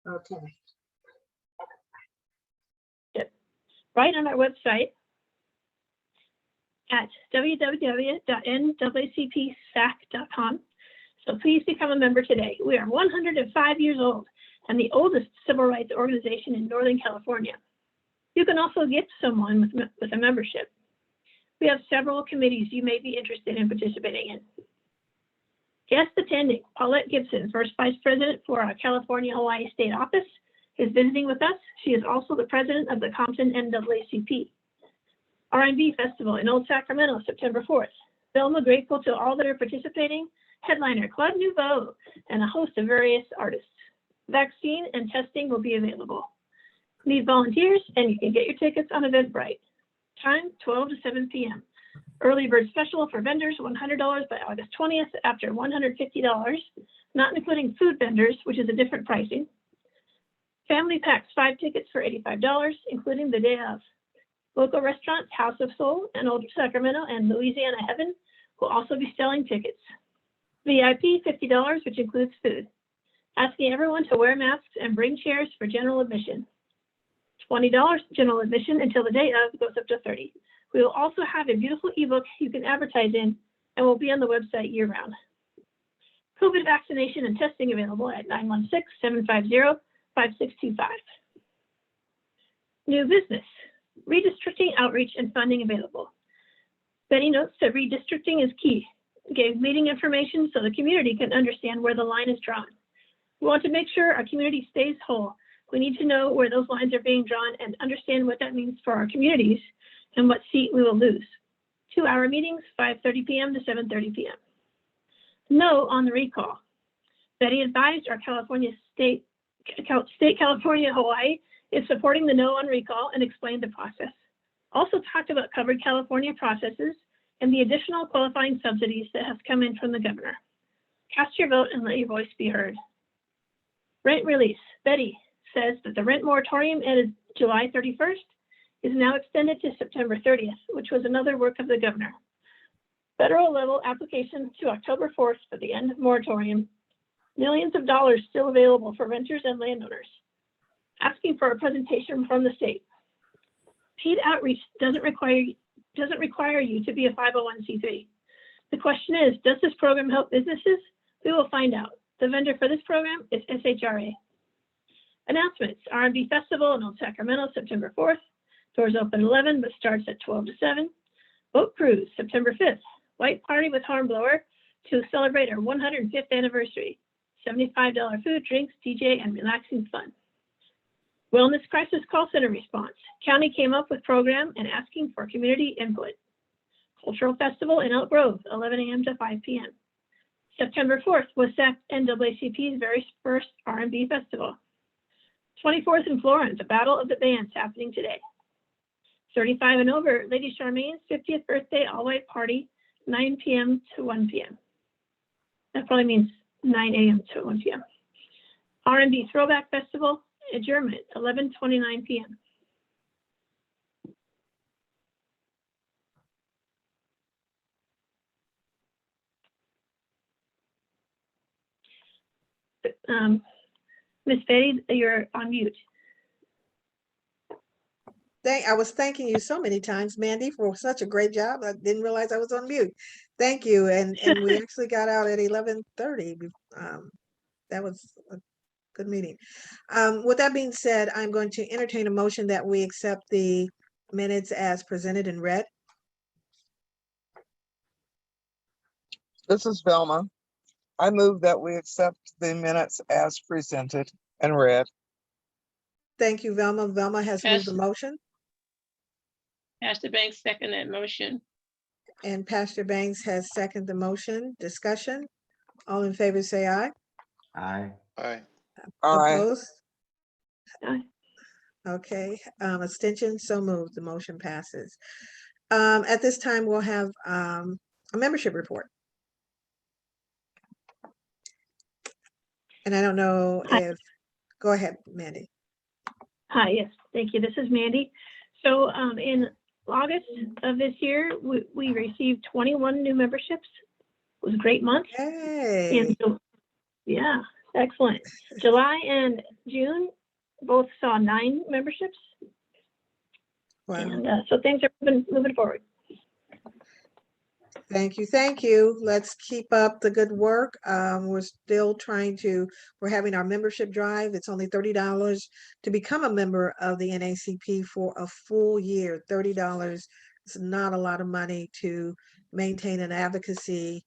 Okay. Right on our website at www.nwcpsac.com. So please become a member today. We are 105 years old and the oldest civil rights organization in Northern California. You can also gift someone with a membership. We have several committees you may be interested in participating in. Guest attending, Paulette Gibson, First Vice President for our California-Hawaii State Office, is visiting with us. She is also the president of the Compton NAACP. R&B Festival in Old Sacramento, September 4th. Velma grateful to all that are participating, headliner Club Nouveau, and a host of various artists. Vaccine and testing will be available. Need volunteers, and you can get your tickets on Eventbrite. Time, 12 to 7 p.m. Early bird special for vendors, $100 by August 20th after $150, not including food vendors, which is a different pricing. Family packs 5 tickets for $85, including the day of. Local restaurants, House of Soul and Old Sacramento and Louisiana Heaven will also be selling tickets. VIP, $50, which includes food. Asking everyone to wear masks and bring chairs for general admission. $20 general admission until the day of goes up to $30. We will also have a beautiful ebook you can advertise in and will be on the website year-round. COVID vaccination and testing available at 916-750-5625. New business, redistricting outreach and funding available. Betty notes that redistricting is key. Gave meeting information so the community can understand where the line is drawn. We want to make sure our community stays whole. We need to know where those lines are being drawn and understand what that means for our communities and what seat we will lose. 2-hour meetings, 5:30 p.m. to 7:30 p.m. No on the recall. Betty advised our State California Hawaii is supporting the no on recall and explained the process. Also talked about covered California processes and the additional qualifying subsidies that have come in from the governor. Cast your vote and let your voice be heard. Rent release. Betty says that the rent moratorium ended July 31st is now extended to September 30th, which was another work of the governor. Federal level application to October 4th for the end of moratorium. Millions of dollars still available for renters and landowners. Asking for a presentation from the state. Paid outreach doesn't require you to be a 501c3. The question is, does this program help businesses? We will find out. The vendor for this program is SHRA. Announcements, R&B Festival in Old Sacramento, September 4th. Doors open 11, but starts at 12 to 7. Boat Cruise, September 5th. White Party with Hornblower to celebrate our 105th anniversary. $75 food, drinks, DJ, and relaxing fun. Wellness Crisis Call Center response. County came up with program and asking for community input. Cultural Festival in Elk Grove, 11 a.m. to 5 p.m. September 4th was SAC NAACP's very first R&B festival. 24th in Florence, the Battle of the Bands happening today. 35 and over, Lady Charmaine's 50th birthday all-white party, 9 p.m. to 1 p.m. That probably means 9 a.m. to 1 p.m. R&B Throwback Festival, adjournment, 11:29 p.m. Miss Betty, you're on mute. I was thanking you so many times, Mandy, for such a great job. I didn't realize I was on mute. Thank you. And we actually got out at 11:30. That was a good meeting. With that being said, I'm going to entertain a motion that we accept the minutes as presented and read. This is Velma. I move that we accept the minutes as presented and read. Thank you, Velma. Velma has moved the motion. Pastor Banks second that motion. And Pastor Banks has seconded the motion. Discussion. All in favor say aye. Aye. Aye. Opposed? Aye. Okay. Abstention. So moved. The motion passes. At this time, we'll have a membership report. And I don't know if, go ahead, Mandy. Hi, yes, thank you. This is Mandy. So in August of this year, we received 21 new memberships. It was a great month. Hey, And so, yeah, excellent. July and June both saw 9 memberships. wow. And so things are moving forward. Thank you. Thank you. Let's keep up the good work. We're still we're having our membership drive. It's only $30 to become a member of the NAACP for a full year. $30 is not a lot of money to maintain an advocacy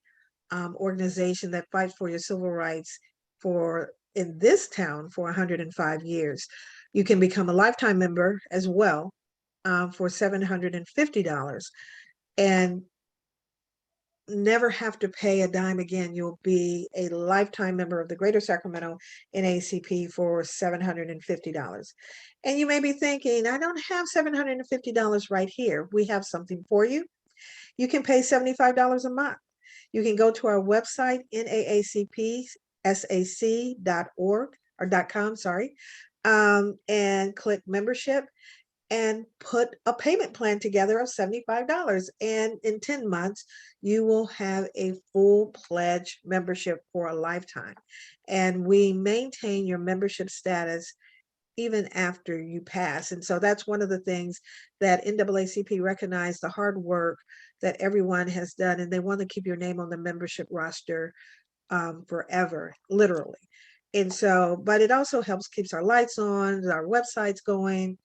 organization that fights for your civil rights in this town for 105 years. You can become a lifetime member as well for $750 and never have to pay a dime again. You'll be a lifetime member of the Greater Sacramento NAACP for $750. And you may be thinking, I don't have $750 right here. We have something for you. You can pay $75 a month. You can go to our website, naacpsac.org or .com, sorry, and click membership and put a payment plan together of $75. And in 10 months, you will have a full pledge membership for a lifetime. And we maintain your membership status even after you pass. And so that's one of the things that NAACP recognized, the hard work that everyone has done, and they want to keep your name on the membership roster forever, literally. And so, but it also helps keeps our lights on, our websites going.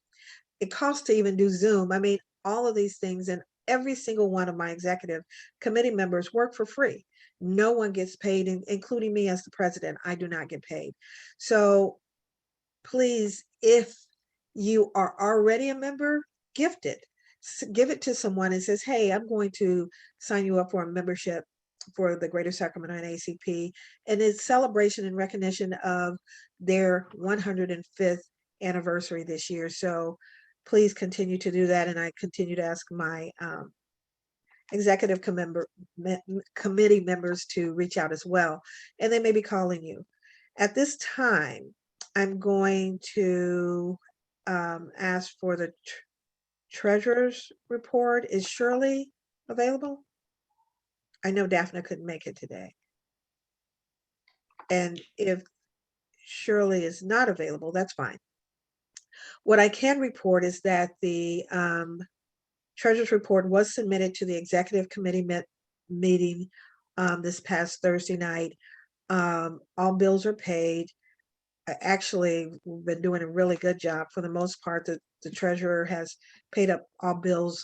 It costs to even do Zoom. I mean, all of these things, and every single one of my executive committee members work for free. No one gets paid, including me as the president. I do not get paid. So please, if you are already a member, gift it. Give it to someone and says, hey, I'm going to sign you up for a membership for the Greater Sacramento NAACP. And it's celebration and recognition of their 105th anniversary this year. So please continue to do that. And I continue to ask my executive committee members to reach out as well. And they may be calling you. At this time, I'm going to ask for the treasurer's report. Is Shirley available? I know Daphne couldn't make it today. And if Shirley is not available, that's fine. What I can report is that the treasurer's report was submitted to the executive committee meeting this past Thursday night. All bills are paid. Actually, we've been doing a really good job. For the most part, the treasurer has paid up all bills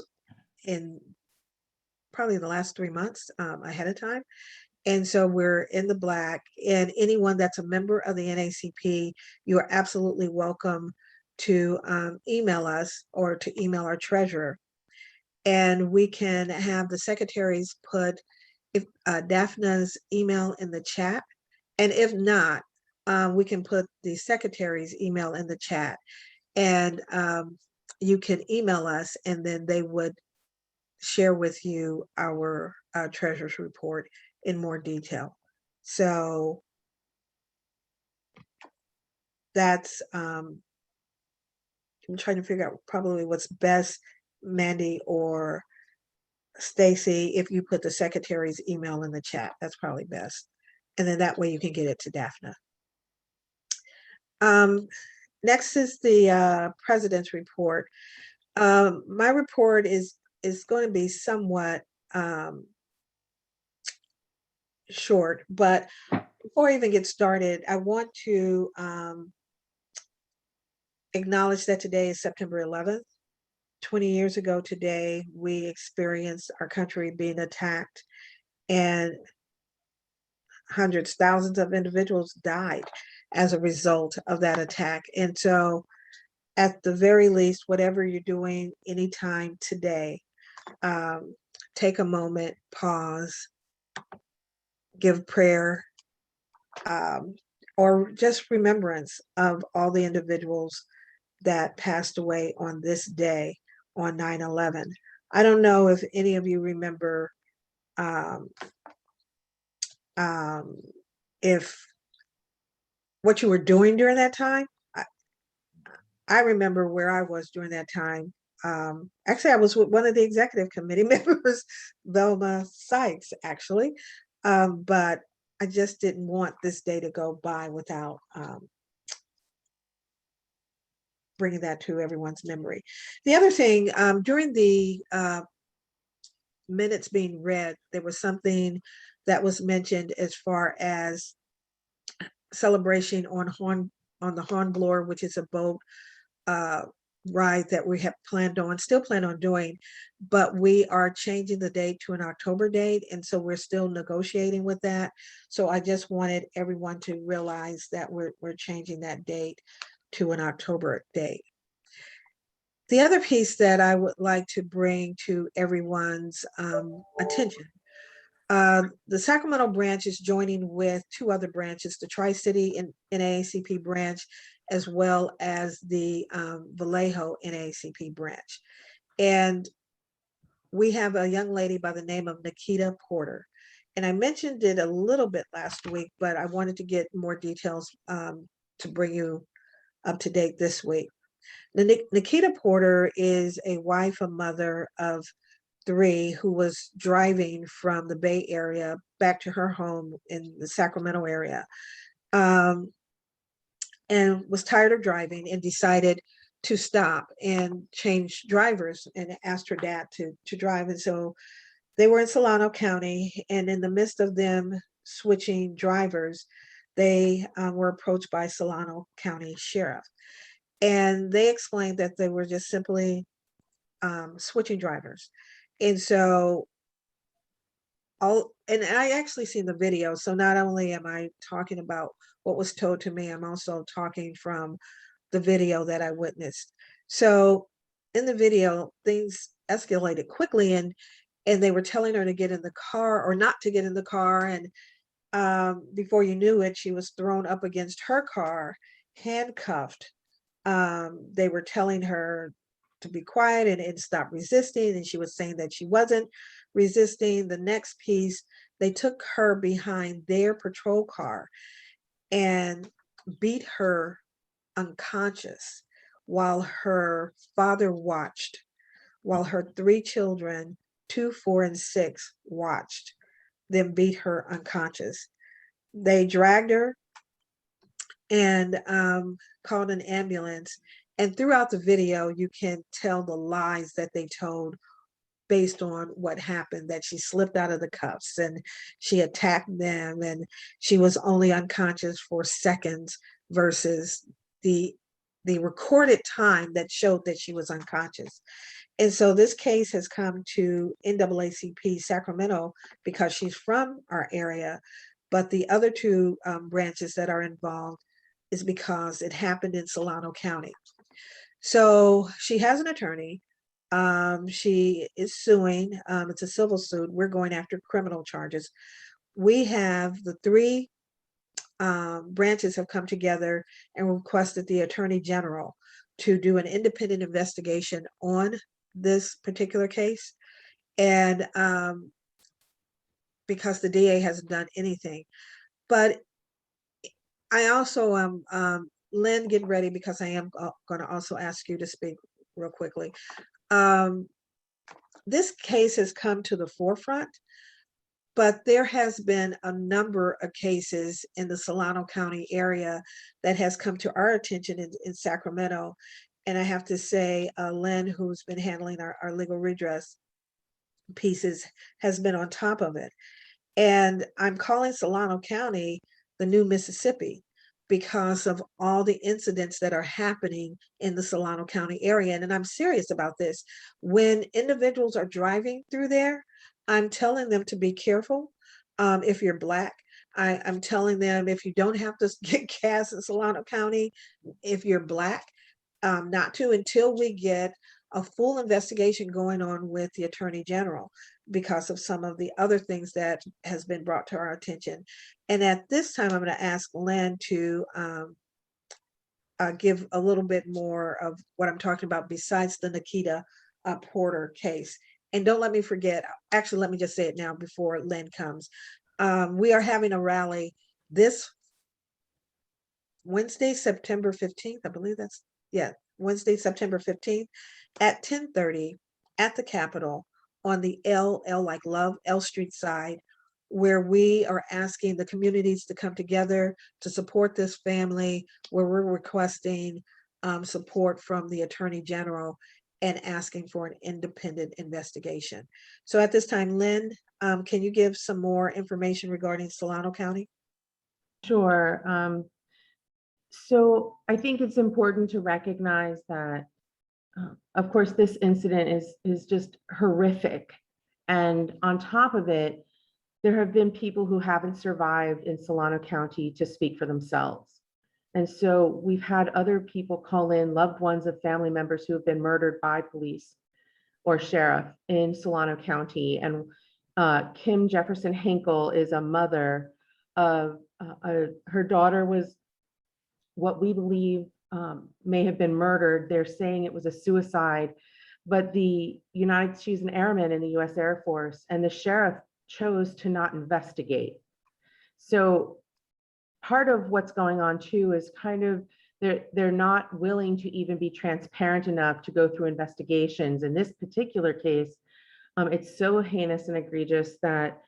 in probably the last 3 months ahead of time. And so we're in the black. And anyone that's a member of the NAACP, you are absolutely welcome to email us or to email our treasurer. And we can have the secretaries put Daphna's email in the chat. And if not, we can put the secretary's email in the chat, and you can email us, and then they would share with you our treasurer's report in more detail. So that's, I'm trying to figure out probably what's best, Mandy or Stacy, if you put the secretary's email in the chat, that's probably best. And then that way you can get it to Daphne. Next is the president's report. My report is going to be somewhat short, but before I even get started, I want to acknowledge that today is September 11th. 20 years ago today, we experienced our country being attacked, and hundreds, thousands of individuals died as a result of that attack. And so at the very least, whatever you're doing anytime today, take a moment, pause, give prayer, or just remembrance of all the individuals that passed away on this day, on 9/11. I don't know if any of you remember if what you were doing during that time. I remember where I was during that time. Actually, I was with one of the executive committee members, Velma Sykes, actually. But I just didn't want this day to go by without bringing that to everyone's memory. The other thing, during the minutes being read, there was something that was mentioned as far as celebration on the Hornblower, which is a boat ride that we have still plan on doing, but we are changing the date to an October date, and so we're still negotiating with that. So I just wanted everyone to realize that we're changing that date to an October date. The other piece that I would like to bring to everyone's attention, the Sacramento branch is joining with two other branches, the Tri-City NAACP branch, as well as the Vallejo NAACP branch. And we have a young lady by the name of Nikita Porter. And I mentioned it a little bit last week, but I wanted to get more details to bring you up to date this week. Nikita Porter is a wife, a mother of 3 who was driving from the Bay Area back to her home in the Sacramento area, and was tired of driving and decided to stop and change drivers and asked her dad to drive. And so they were in Solano County, and in the midst of them switching drivers, they were approached by Solano County Sheriff. And they explained that they were just simply switching drivers. And so and I actually seen the video. So not only am I talking about what was told to me, I'm also talking from the video that I witnessed. So in the video, things escalated quickly, and they were telling her to get in the car or not to get in the car. And before you knew it, she was thrown up against her car, handcuffed. They were telling her to be quiet and stop resisting, and she was saying that she wasn't resisting. The next piece, they took her behind their patrol car and beat her unconscious while her father watched, while her 3 children, 2, 4, and 6, watched them beat her unconscious. They dragged her and called an ambulance. And throughout the video, you can tell the lies that they told based on what happened, that she slipped out of the cuffs and she attacked them and she was only unconscious for seconds versus the recorded time that showed that she was unconscious. And so this case has come to NAACP Sacramento because she's from our area, but the other 2 branches that are involved is because it happened in Solano County. So she has an attorney. She is suing. It's a civil suit. We're going after criminal charges. We have the 3 branches have come together and requested the Attorney General to do an independent investigation on this particular case. And because the DA hasn't done anything. But I also am, Lynn, get ready because I am going to also ask you to speak real quickly. This case has come to the forefront, but there has been a number of cases in the Solano County area that has come to our attention in Sacramento. And I have to say, Lynn, who's been handling our legal redress pieces, has been on top of it. And I'm calling Solano County the new Mississippi because of all the incidents that are happening in the Solano County area. And I'm serious about this. When individuals are driving through there, I'm telling them to be careful. If you're Black, I'm telling them if you don't have to get gas in Solano County, if you're Black, not to, until we get a full investigation going on with the Attorney General because of some of the other things that has been brought to our attention. And at this time, I'm going to ask Lynn to give a little bit more of what I'm talking about besides the Nikita Porter case. And don't let me forget, actually, let me just say it now before Lynn comes. We are having a rally this Wednesday, September 15th. I believe that's, yeah, Wednesday, September 15th at 10:30 at the Capitol on the L like love, L Street side, where we are asking the communities to come together to support this family, where we're requesting support from the Attorney General and asking for an independent investigation. So at this time, Lynn, can you give some more information regarding Solano County? Sure. So I think it's important to recognize that, of course, this incident is just horrific. And on top of it, there have been people who haven't survived in Solano County to speak for themselves. And so we've had other people call in, loved ones of family members who have been murdered by police or sheriff in Solano County. And Kim Jefferson Hinkle is a mother of, her daughter was what we believe may have been murdered. They're saying it was a suicide, but she's an airman in the US Air Force, and the sheriff chose to not investigate. So part of what's going on too is kind of they're not willing to even be transparent enough to go through investigations. In this particular case, it's so heinous and egregious that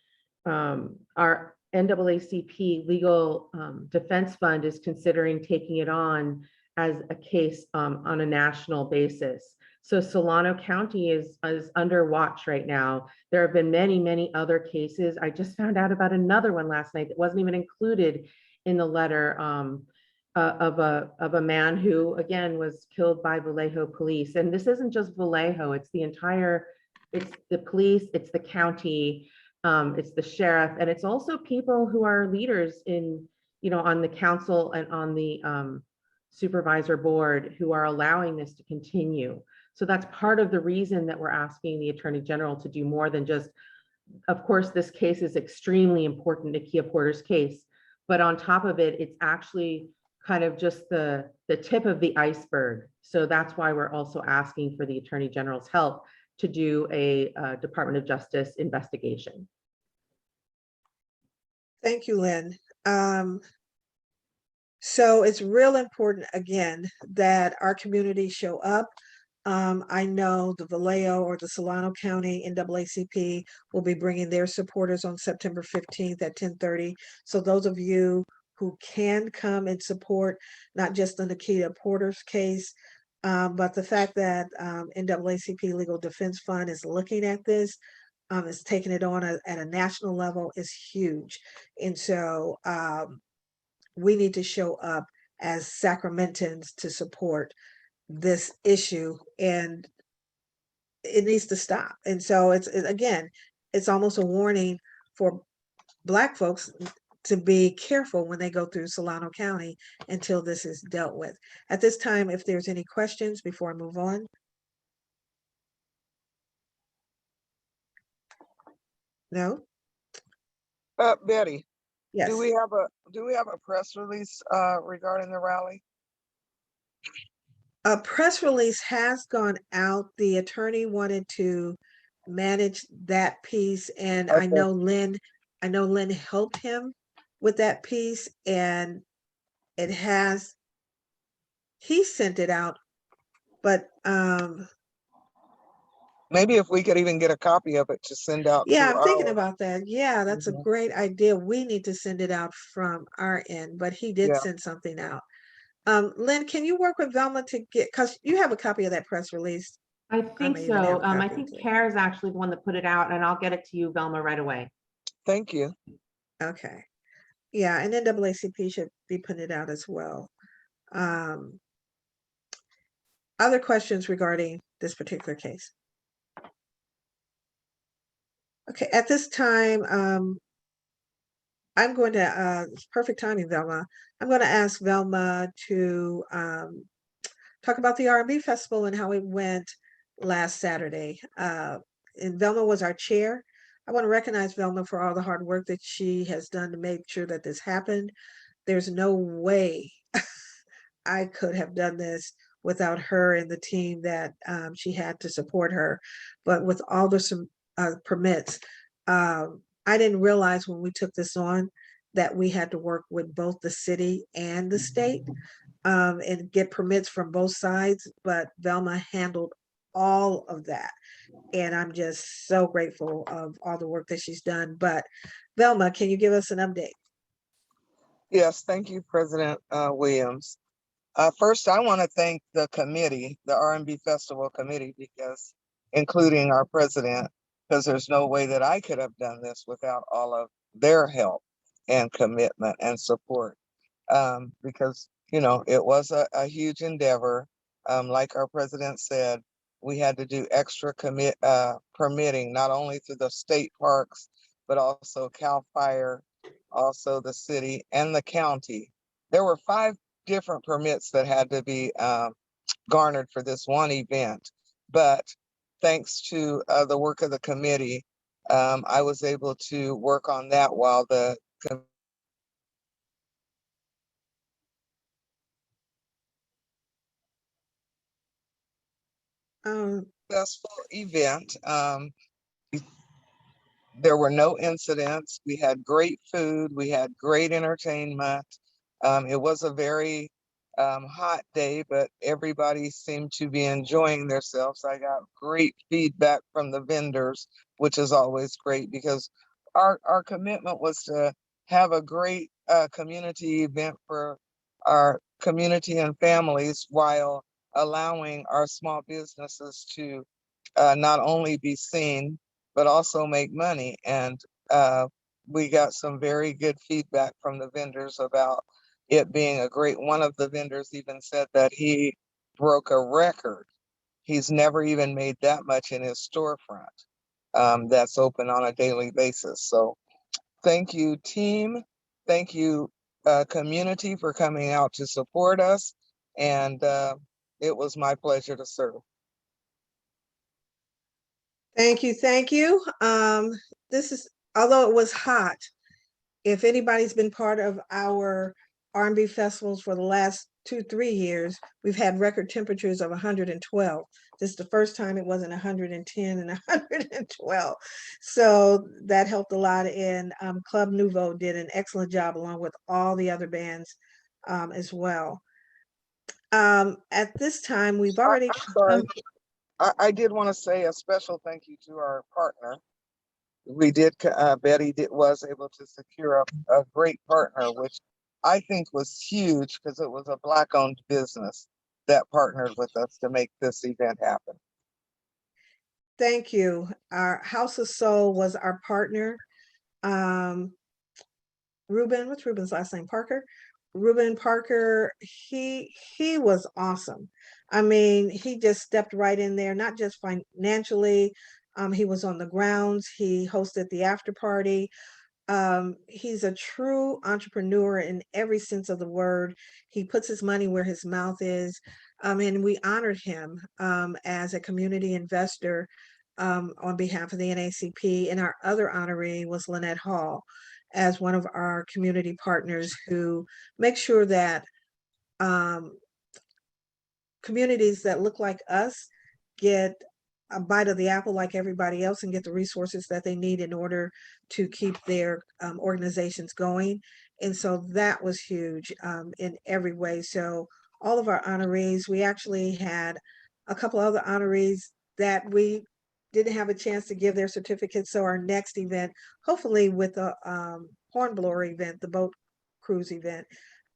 our NAACP Legal Defense Fund is considering taking it on as a case on a national basis. So Solano County is under watch right now. There have been many, many other cases. I just found out about another one last night that wasn't even included in the letter of a man who, again, was killed by Vallejo police. And this isn't just Vallejo, it's the police, it's the county, it's the sheriff, and it's also people who are leaders on the council and on the supervisor board who are allowing this to continue. So that's part of the reason that we're asking the Attorney General to do more than just, of course, this case is extremely important, Nikita Porter's case, but on top of it, it's actually kind of just the tip of the iceberg. So that's why we're also asking for the Attorney General's help to do a Department of Justice investigation. Thank you, Lynn. So it's real important, again, that our community show up. I know the Vallejo or the Solano County NAACP will be bringing their supporters on September 15th at 10:30. So those of you who can come and support not just the Nikita Porter's case, but the fact that NAACP Legal Defense Fund is looking at this, is taking it on at a national level is huge. And so we need to show up as Sacramentans to support this issue, and it needs to stop. And so again, it's almost a warning for Black folks to be careful when they go through Solano County until this is dealt with. At this time, if there's any questions before I move on. No? Betty, Yes. do we have a press release regarding the rally? A press release has gone out. The attorney wanted to manage that piece, and Okay. I know Lynn helped him with that piece, and he sent it out, but Maybe if we could even get a copy of it to send out. yeah, to I'm thinking our- about that. Yeah, that's a Mhm. great idea. We need to send it out from our end, but he did Yeah. send something out. Lynn, can you work with Velma to get, because you have a copy of that press release? I think may even have so. a I copy think too. CARE is actually the one that put it out, and I'll get it to you, Velma, right away. Thank you. Okay. Yeah, and NAACP should be putting it out as well. Other questions regarding this particular case? Okay, at this time, I'm going to, it's perfect timing, Velma. I'm going to ask Velma to talk about the R&B Festival and how it went last Saturday. And Velma was our chair. I want to recognize Velma for all the hard work that she has done to make sure that this happened. There's no way I could have done this without her and the team that she had to support her. But with all the permits, I didn't realize when we took this on that we had to work with both the city and the state. and get permits from both sides, but Velma handled all of that. And I'm just so grateful of all the work that she's done. But Velma, can you give us an update? Yes, thank you, President Williams. First, I want to thank the committee, the R&B Festival Committee, because including our president, because there's no way that I could have done this without all of their help and commitment and support. Because, you know, it was a huge endeavor. Like our president said, we had to do extra permitting, not only through the state parks, but also CAL FIRE, also the city and the county. There were 5 different permits that had to be garnered for this one event. But thanks to the work of the committee, I was able to work on that while the successful event. There were no incidents. We had great food. We had great entertainment. It was a very hot day, but everybody seemed to be enjoying themselves. I got great feedback from the vendors, which is always great because our commitment was to have a great community event for our community and families while allowing our small businesses to not only be seen, but also make money. And we got some very good feedback from the vendors about it being a great, one of the vendors even said that he broke a record. He's never even made that much in his storefront that's open on a daily basis. So thank you, team. Thank you, community, for coming out to support us. And it was my pleasure to serve. Thank you. Thank you. This is, although it was hot, if anybody's been part of our R&B festivals for the last 2-3 years, we've had record temperatures of 112. This is the first time it wasn't 110 and 112. So that helped a lot. And Club Nouveau did an excellent job along with all the other bands as well. At this time, we've already. I'm sorry. I did want to say a special thank you to our partner. We did, Betty was able to secure a great partner, which I think was huge because it was a Black-owned business that partnered with us to make this event happen. Thank you. Our House of Soul was our partner. Ruben, what's Ruben's last name? Parker? Ruben Parker, he was awesome. I mean, he just stepped right in there, not just financially. He was on the grounds. He hosted the after party. He's a true entrepreneur in every sense of the word. He puts his money where his mouth is. And we honored him as a community investor on behalf of the NAACP. And our other honoree was Lynette Hall as one of our community partners who makes sure that communities that look like us get a bite of the apple like everybody else and get the resources that they need in order to keep their organizations going. And so that was huge in every way. So all of our honorees, we actually had a couple other honorees that we didn't have a chance to give their certificates. So our next event, hopefully with the Hornblower event, the boat cruise event,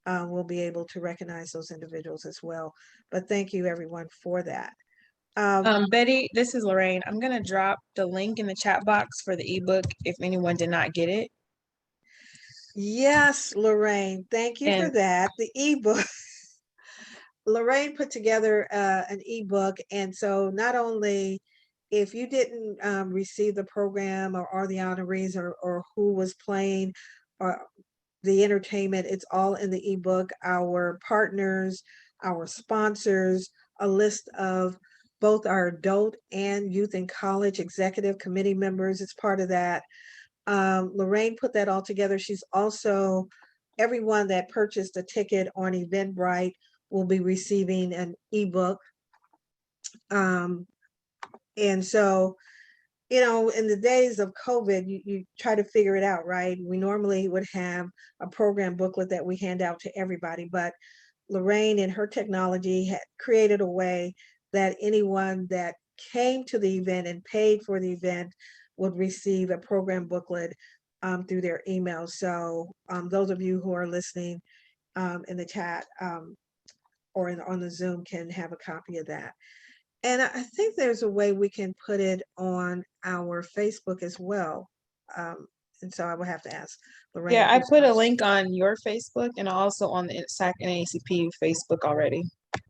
we'll be able to recognize those individuals as well. But thank you everyone for that. Betty, this is Lorraine. I'm gonna drop the link in the chat box for the ebook if anyone did not get it. Yes, Lorraine, thank you for that. The ebook. Lorraine put together an ebook, and so not only if you didn't receive the program or the honorees or who was playing or the entertainment, it's all in the ebook. Our partners, our sponsors, a list of both our adult and youth and college executive committee members. It's part of that. Lorraine put that all together. She's also, everyone that purchased a ticket on Eventbrite will be receiving an ebook. And so, you know, in the days of COVID, you try to figure it out, right? We normally would have a program booklet that we hand out to everybody, but Lorraine in her technology had created a way that anyone that came to the event and paid for the event would receive a program booklet through their email. So those of you who are listening in the chat or on the Zoom can have a copy of that. And I think there's a way we can put it on our Facebook as well. And so I will have to ask Lorraine. Yeah, I who's put a first. link on your Facebook and also on the SAC NAACP Facebook already.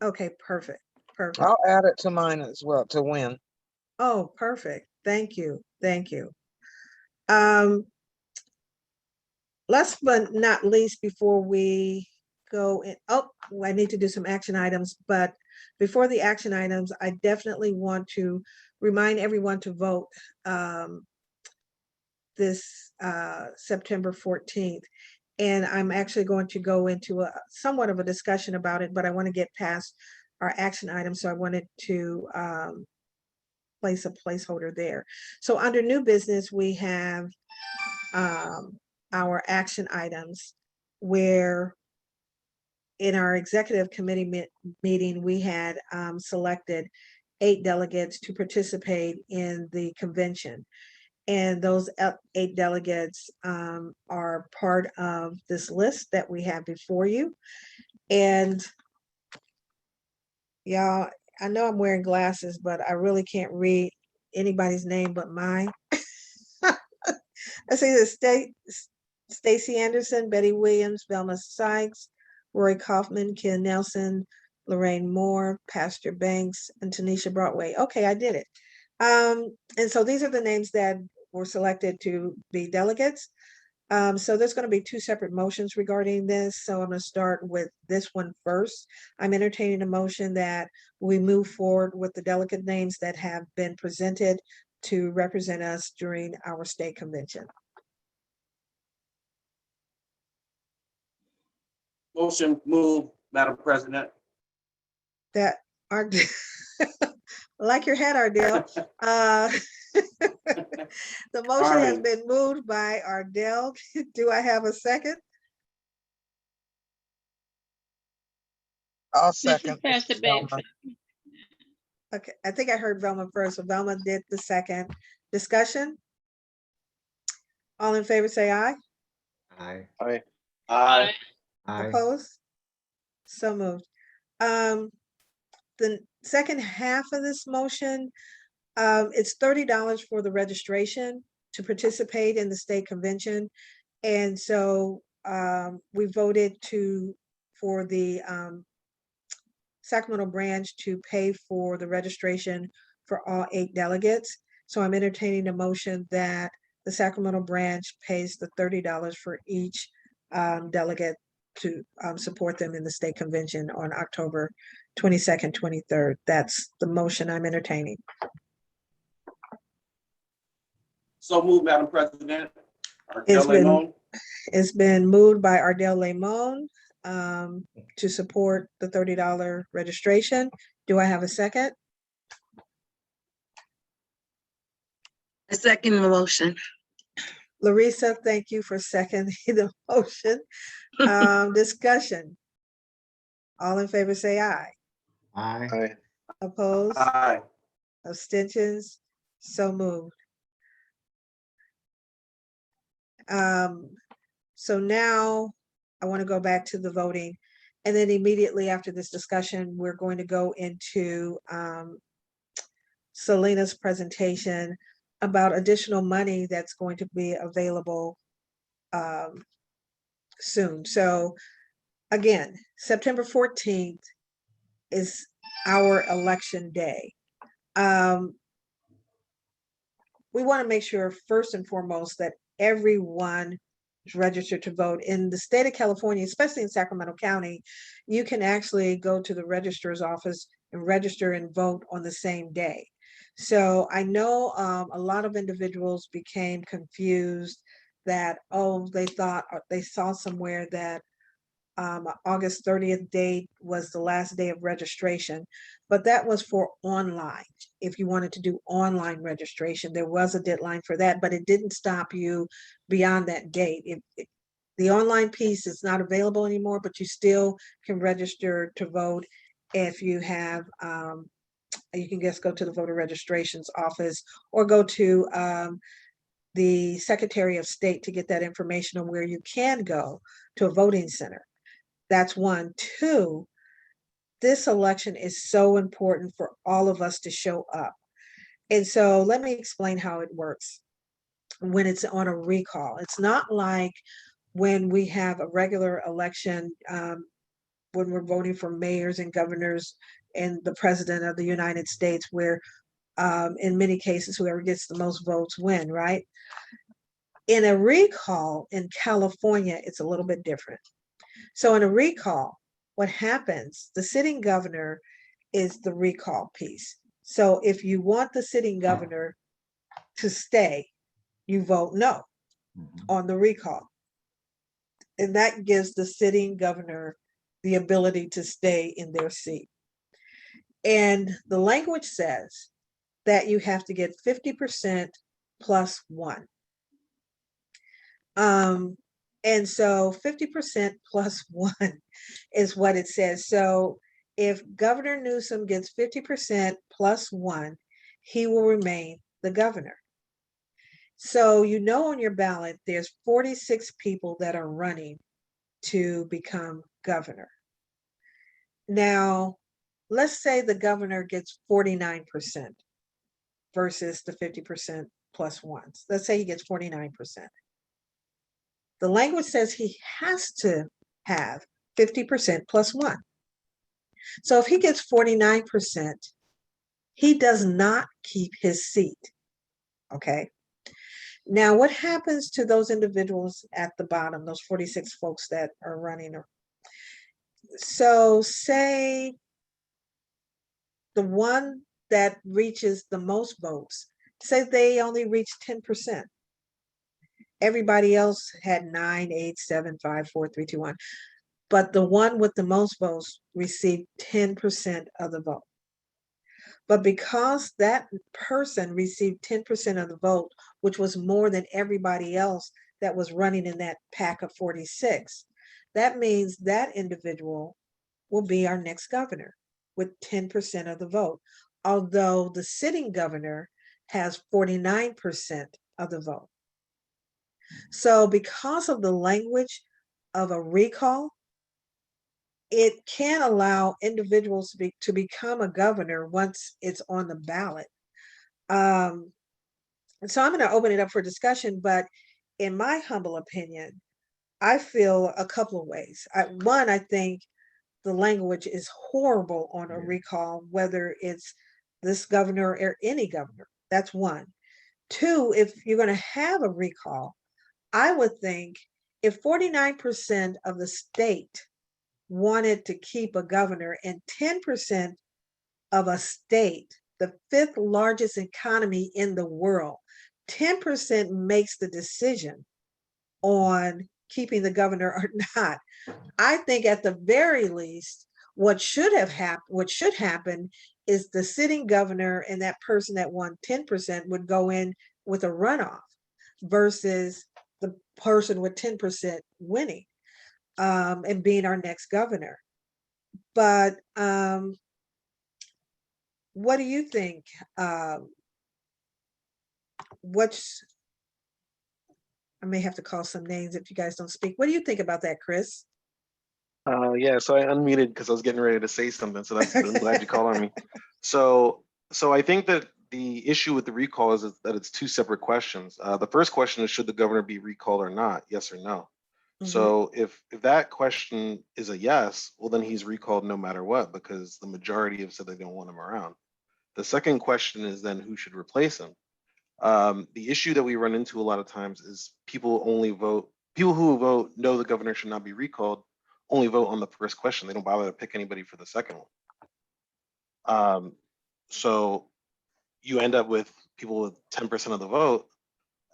Okay, perfect, perfect. I'll add it to mine as well to win. Oh, perfect. Thank you. Thank you. Last but not least, before we go in, oh, I need to do some action items, but before the action items, I definitely want to remind everyone to vote this September 14th. And I'm actually going to go into a somewhat of a discussion about it, but I want to get past our action items. So I wanted to place a placeholder there. So under new business, we have our action items where in our executive committee meeting, we had selected 8 delegates to participate in the convention. And those 8 delegates are part of this list that we have before you. And y'all, I know I'm wearing glasses, but I really can't read anybody's name but mine. I see this Stacy Anderson, Betty Williams, Velma Sykes, Roy Kaufman, Ken Nelson, Lorraine Moore, Pastor Banks, and Tanisha Broadway. Okay, I did it. And so these are the names that were selected to be delegates. So there's going to be 2 separate motions regarding this. So I'm going to start with this one first. I'm entertaining a motion that we move forward with the delegate names that have been presented to represent us during our state convention. Motion move, Madam President. That are like your hat, Ardell. The motion has Sorry. been moved by Ardell. Do I have a second? I'll This is second. Pastor Banks. Okay, I think I heard Velma first, so Velma did the second. Discussion? All in favor, say aye. Aye. Aye. Aye. Aye. Opposed? So moved. The second half of this motion, it's $30 for the registration to participate in the state convention. And so we voted for the Sacramento branch to pay for the registration for all 8 delegates. So I'm entertaining a motion that the Sacramento branch pays the $30 for each delegate to support them in the state convention on October 22nd, 23rd. That's the motion I'm entertaining. So move, Madam President. It's Ardell been- Lemon. It's been moved by Ardell Lemon to support the $30 registration. Do I have a second? I second the motion. Larissa, thank you for seconding the motion. Discussion. All in favor, say aye. Aye. Opposed? Aye. Abstentions? So moved. So now I want to go back to the voting. And then immediately after this discussion, we're going to go into Selena's presentation about additional money that's going to be available soon. So again, September 14th is our election day. We want to make sure first and foremost that everyone is registered to vote. In the state of California, especially in Sacramento County, you can actually go to the registrar's office and register and vote on the same day. So I know a lot of individuals became confused that, oh, they thought, or they saw somewhere that August 30th date was the last day of registration, but that was for online. If you wanted to do online registration, there was a deadline for that, but it didn't stop you beyond that date. The online piece is not available anymore, but you still can register to vote if you have, you can just go to the voter registrations office or go to the Secretary of State to get that information on where you can go to a voting center. That's one. Two, this election is so important for all of us to show up. And so let me explain how it works when it's on a recall. It's not like when we have a regular election, when we're voting for mayors and governors and the president of the United States, where in many cases, whoever gets the most votes win, right? In a recall in California, it's a little bit different. So in a recall, what happens, the sitting governor is the recall piece. So if you want the sitting governor to stay, you vote no on the recall. And that gives the sitting governor the ability to stay in their seat. And the language says that you have to get 50% plus one. And so 50% plus one is what it says. So if Governor Newsom gets 50% plus one, he will remain the governor. So you know on your ballot, there's 46 people that are running to become governor. Now, let's say the governor gets 49% versus the 50% plus ones. Let's say he gets 49%. The language says he has to have 50% plus one. So if he gets 49%, he does not keep his seat. Okay. Now, what happens to those individuals at the bottom, those 46 folks that are running? So say the one that reaches the most votes, say they only reach 10%. Everybody else had 9, 8, 7, 5, 4, 3, 2, 1. But the one with the most votes received 10% of the vote. But because that person received 10% of the vote, which was more than everybody else that was running in that pack of 46, that means that individual will be our next governor with 10% of the vote, although the sitting governor has 49% of the vote. So because of the language of a recall, it can allow individuals to become a governor once it's on the ballot. So I'm going to open it up for discussion, but in my humble opinion, I feel a couple of ways. One, I think the language is horrible on a recall, whether it's this governor or any governor. That's one. Two, if you're going to have a recall, I would think if 49% of the state wanted to keep a governor and 10% of a state, the fifth largest economy in the world, 10% makes the decision on keeping the governor or not. I think at the very least, what should happen is the sitting governor and that person that won 10% would go in with a runoff versus the person with 10% winning and being our next governor. But what do you think? I may have to call some names if you guys don't speak. What do you think about that, Chris? Yeah, so I unmuted because I was getting ready to say something. So that's I'm glad you called on me. So I think that the issue with the recall is that it's two separate questions. The first question is, should the governor be recalled or not? Yes or no? Mm-hmm. So if that question is a yes, well, then he's recalled no matter what, because the majority have said they don't want him around. The second question is then who should replace him? The issue that we run into a lot of times is people who vote no, the governor should not be recalled, only vote on the first question. They don't bother to pick anybody for the second one. So you end up with people with 10% of the vote,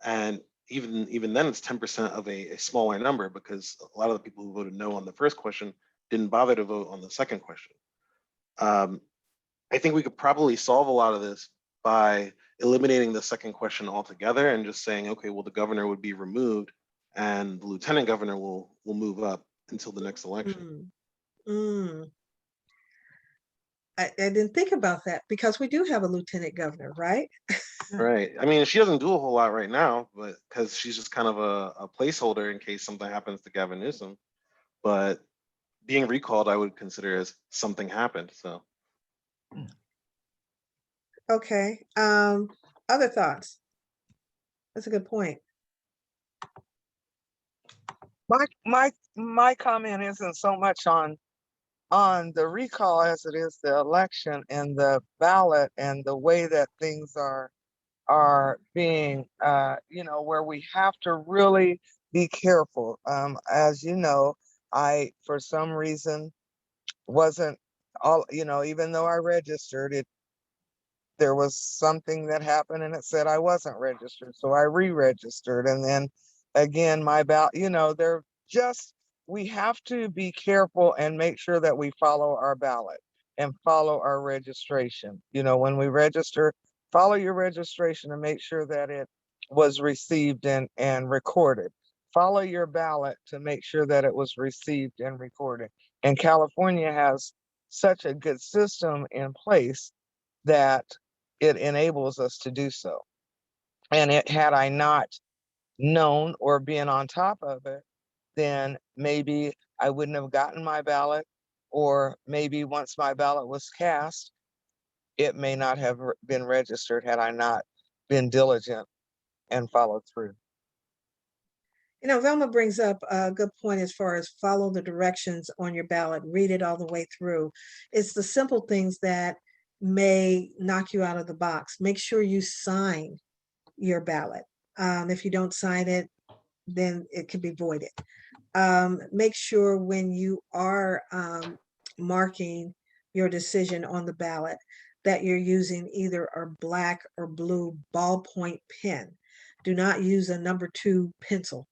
and even then it's 10% of a smaller number, because a lot of the people who voted no on the first question didn't bother to vote on the second question. I think we could probably solve a lot of this by eliminating the second question altogether and just saying, okay, well, the governor would be removed and the lieutenant governor will move up until the next election. I didn't think about that because we do have a lieutenant governor, right? Right. I mean, she doesn't do a whole lot right now, but because she's just kind of a placeholder in case something happens to Gavin Newsom. But being recalled, I would consider as something happened. So Okay. Other thoughts? That's a good point. My comment isn't so much on the recall as it is the election and the ballot and the way that things are being, where we have to really be careful. As you know, I, for some reason, wasn't all, even though I registered it, there was something that happened and it said I wasn't registered. So I re-registered. And then again, my ballot, they're just, we have to be careful and make sure that we follow our ballot and follow our registration. When we register, follow your registration and make sure that it was received and recorded. Follow your ballot to make sure that it was received and recorded. And California has such a good system in place that it enables us to do so. And had I not known or been on top of it, then maybe I wouldn't have gotten my ballot, or maybe once my ballot was cast, it may not have been registered had I not been diligent and followed through. Velma brings up a good point as far as follow the directions on your ballot, read it all the way through. It's the simple things that may knock you out of the box. Make sure you sign your ballot. If you don't sign it, then it can be voided. Make sure when you are marking your decision on the ballot that you're using either a black or blue ballpoint pen. Do not use a number 2 pencil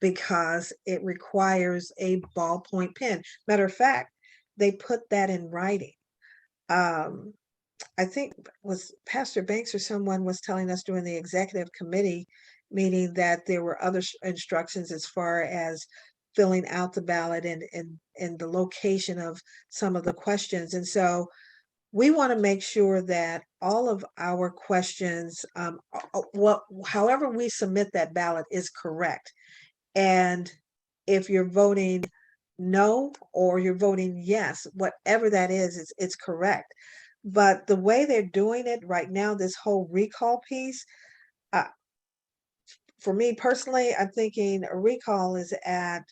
because it requires a ballpoint pen. Matter of fact, they put that in writing. I think was Pastor Banks or someone was telling us during the executive committee meeting that there were other instructions as far as filling out the ballot and the location of some of the questions. And so we want to make sure that all of our questions, however we submit that ballot is correct. And if you're voting no or you're voting yes, whatever that is, it's correct. But the way they're doing it right now, this whole recall piece, for me personally, I'm thinking a recall is at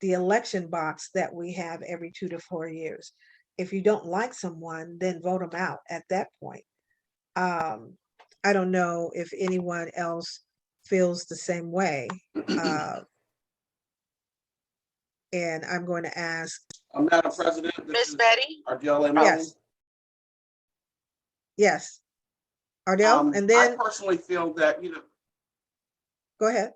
the election box that we have every 2 to 4 years. If you don't like someone, then vote them out at that point. I don't know if anyone else feels the same way. And I'm going to ask. Madam President. Miss Betty? Ardell. Yes. Yes. Ardell, and then. I personally feel that, Go ahead.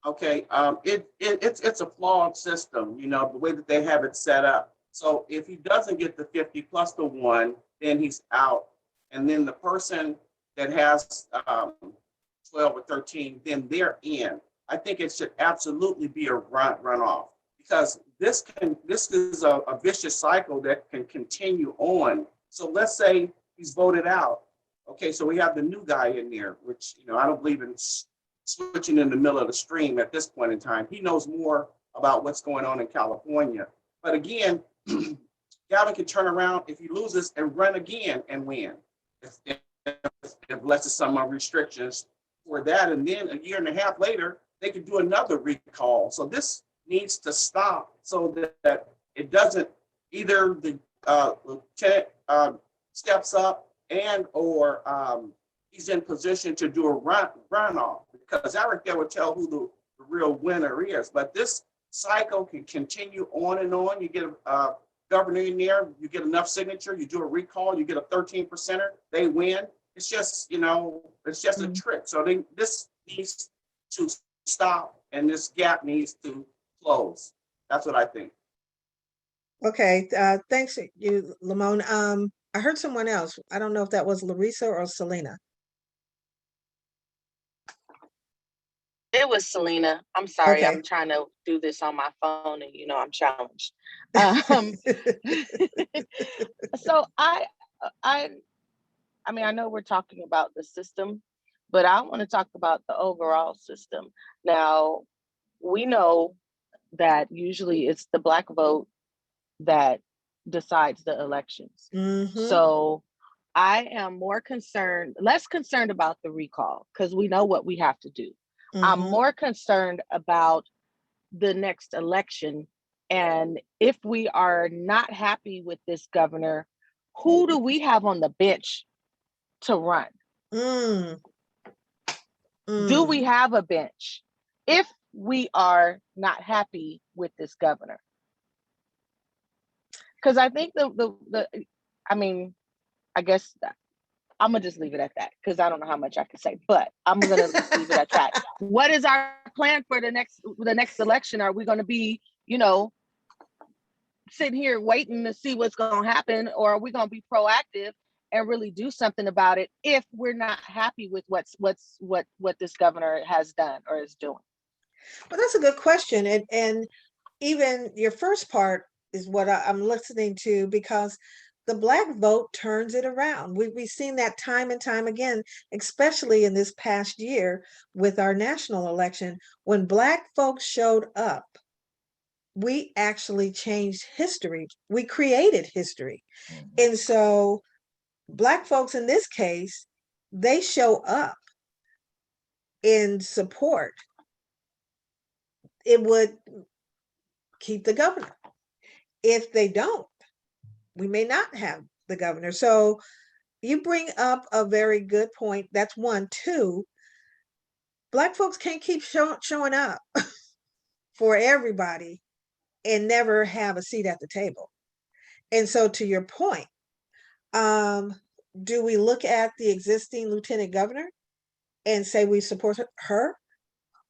Okay, it's a flawed system, the way that they have it set up. So if he doesn't get the 50 plus the 1, then he's out. And then the person that has 12 or 13, then they're in. I think it should absolutely be a runoff, because this is a vicious cycle that can continue on. So let's say he's voted out. Okay, so we have the new guy in there, which, I don't believe in switching in the middle of the stream at this point in time. He knows more about what's going on in California. But again, Gavin can turn around if he loses and run again and win. If less of some restrictions for that. And then a year and a half later, they could do another recall. So this needs to stop so that it doesn't, either the lieutenant steps up and or he's in position to do a runoff, because that right there would tell who the real winner is. But this cycle can continue on and on. You get a governor in there, you get enough signature, you do a recall, you get a 13%er, they win. It's just, it's just a trick. So this needs to stop, and this gap needs to close. That's what I think. Okay, thanks you, Lamone. I heard someone else. I don't know if that was Larissa or Selena. It was Selena. I'm sorry. Okay. I'm trying to do this on my phone and I'm challenged. Um, so I mean, I know we're talking about the system, but I want to talk about the overall system. Now, we know that usually it's the Black vote that decides the elections. Mhm. So I am less concerned about the recall because we know what we have to do. I'm Mhm. more concerned about the next election. And if we are not happy with this governor, who do we have on the bench to run? Mm. Do we Mm. have a bench if we are not happy with this governor? Because I think I mean, I guess I'm gonna just leave it at that because I don't know how much I can say, but I'm gonna just leave it at that. What is our plan for the next election? Are we gonna be, sitting here waiting to see what's gonna happen, or are we gonna be proactive and really do something about it if we're not happy with what this governor has done or is doing? Well, that's a good question. And even your first part is what I'm listening to, because the Black vote turns it around. We've seen that time and time again, especially in this past year with our national election. When Black folks showed up, we actually changed history. We created history. And so Black folks in this case, they show up in support. It would keep the governor. If they don't, we may not have the governor. So you bring up a very good point. That's one. Two, Black folks can't keep showing up for everybody and never have a seat at the table. And so to your point, do we look at the existing lieutenant governor and say we support her?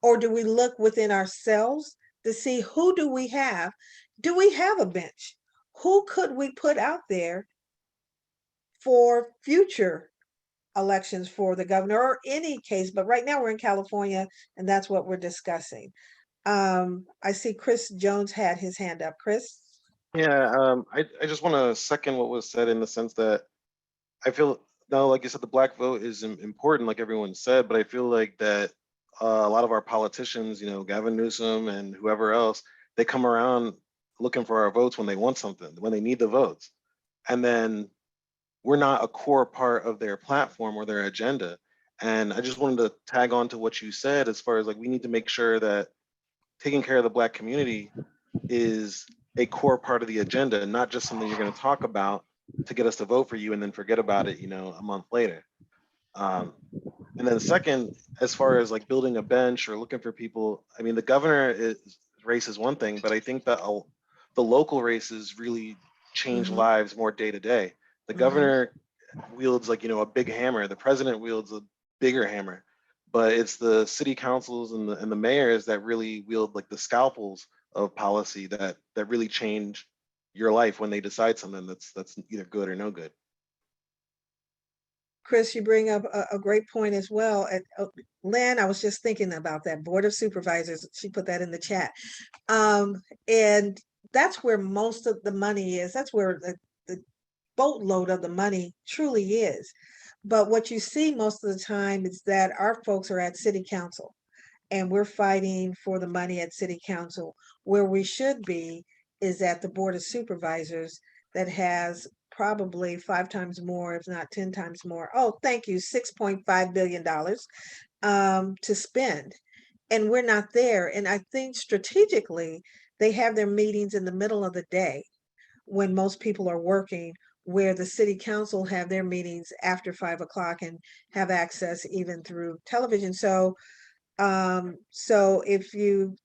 Or do we look within ourselves to see who do we have? Do we have a bench? Who could we put out there for future elections for the governor or any case? But right now we're in California and that's what we're discussing. I see Chris Jones had his hand up. Chris? Yeah, I just want to second what was said in the sense that I feel now, like you said, the Black vote is important, like everyone said, but I feel like that a lot of our politicians, Gavin Newsom and whoever else, they come around looking for our votes when they want something, when they need the votes. And then we're not a core part of their platform or their agenda. And I just wanted to tag on to what you said as far as like, we need to make sure that taking care of the Black community is a core part of the agenda, not just something you're going to talk about to get us to vote for you and then forget about it, a month later. And then second, as far as like building a bench or looking for people, I mean, the governor race is one thing, but I think that the local races really change Mhm. lives more day to day. The Mhm. governor wields like, a big hammer. The president wields a bigger hammer, but it's the city councils and the mayors that really wield like the scalpels of policy that really change your life when they decide something that's either good or no good. Chris, you bring up a great point as well. And Lynn, I was just thinking about that Board of Supervisors. She put that in the chat. And that's where most of the money is. That's where the boatload of the money truly is. But what you see most of the time is that our folks are at city council and we're fighting for the money at city council. Where we should be is at the Board of Supervisors that has probably 5 times more, if not 10 times more. Oh, thank you, $6.5 billion to spend. And we're not there. And I think strategically, they have their meetings in the middle of the day when most people are working, where the city council have their meetings after 5 o'clock and have access even through television. So if you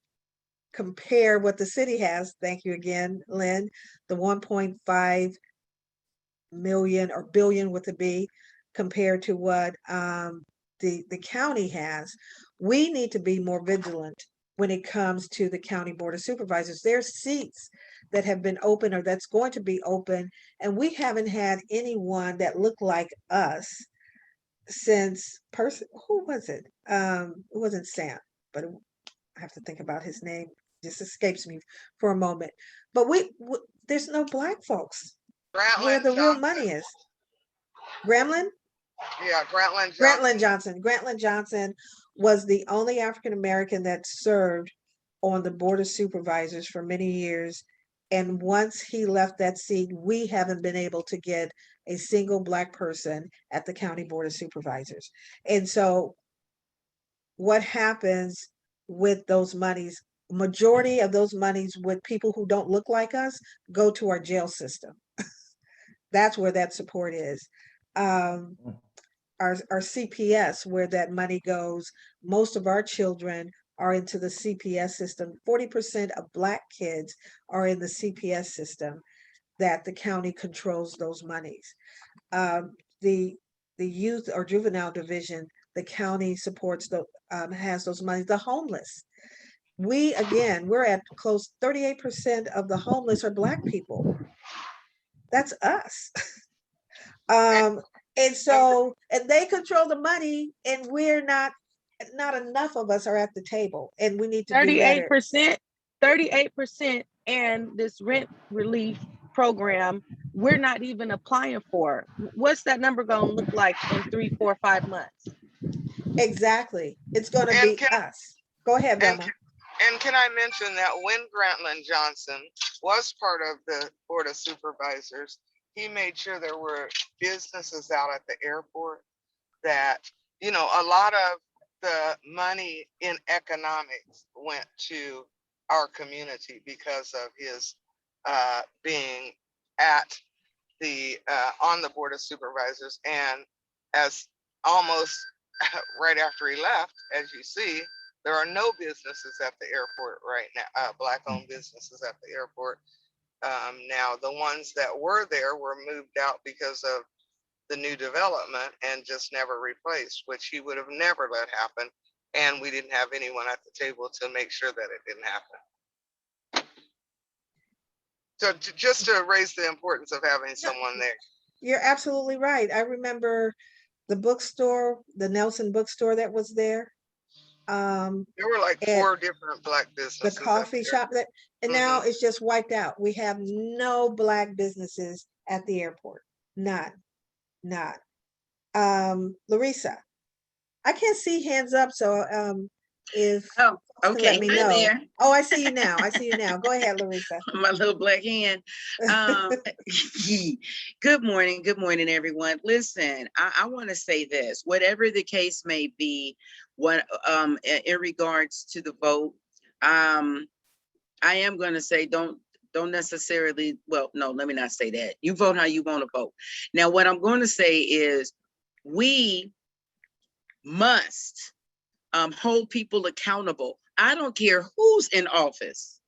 compare what the city has, thank you again, Lynn, the 1.5 million or billion with a B, compared to what the county has, we need to be more vigilant when it comes to the county board of supervisors. There's seats that have been open or that's going to be open, and we haven't had anyone that looked like us since who was it? It wasn't Sam, but I have to think about his name. Just escapes me for a moment. But there's no Black folks where Grantland the real Johnson. money is. Gremlin? Yeah, Grantland Grantland Johnson. Johnson. Grantland Johnson was the only African American that served on the Board of Supervisors for many years. And once he left that seat, we haven't been able to get a single Black person at the County Board of Supervisors. And so what happens with those monies? Majority of those monies with people who don't look like us go to our jail system. That's where that support is. Our CPS, where that money goes, most of our children are into the CPS system. 40% of Black kids are in the CPS system that the county controls those monies. The youth or juvenile division, the county supports has those monies. The homeless, we're at close 38% of the homeless are Black people. That's us. And so, and they control the money, and we're not enough of us are at the table, and we need to do better. 38%, and this rent relief program, we're not even applying for. What's that number gonna look like in 3, 4, 5 months? Exactly. It's gonna be us. Go ahead, Velma. And can I mention that when Grantland Johnson was part of the Board of Supervisors, he made sure there were businesses out at the airport that, you know, a lot of the money in economics went to our community because of his being at the on the Board of Supervisors. And as almost right after he left, as you see, there are no businesses at the airport right now, Black-owned businesses at the airport. Now, the ones that were there were moved out because of the new development and just never replaced, which he would have never let happen. And we didn't have anyone at the table to make sure that it didn't happen. So just to raise the importance of having someone there. You're absolutely right. I remember the bookstore, the Nelson bookstore that was there. There were like 4 different Black businesses. The coffee shop that, and now it's just wiped out. We have no Black businesses at the airport. None. Larissa, I can't see hands up, so if Okay, let me I'm know. there. Oh, I see you now. Go ahead, Larissa. My little black hand. Good morning, everyone. Listen, I want to say this. Whatever the case may be, in regards to the vote, I am going to say don't necessarily. Well, no, let me not say that. You vote how you want to vote. Now, what I'm going to say is, we must hold people accountable. I don't care who's in office.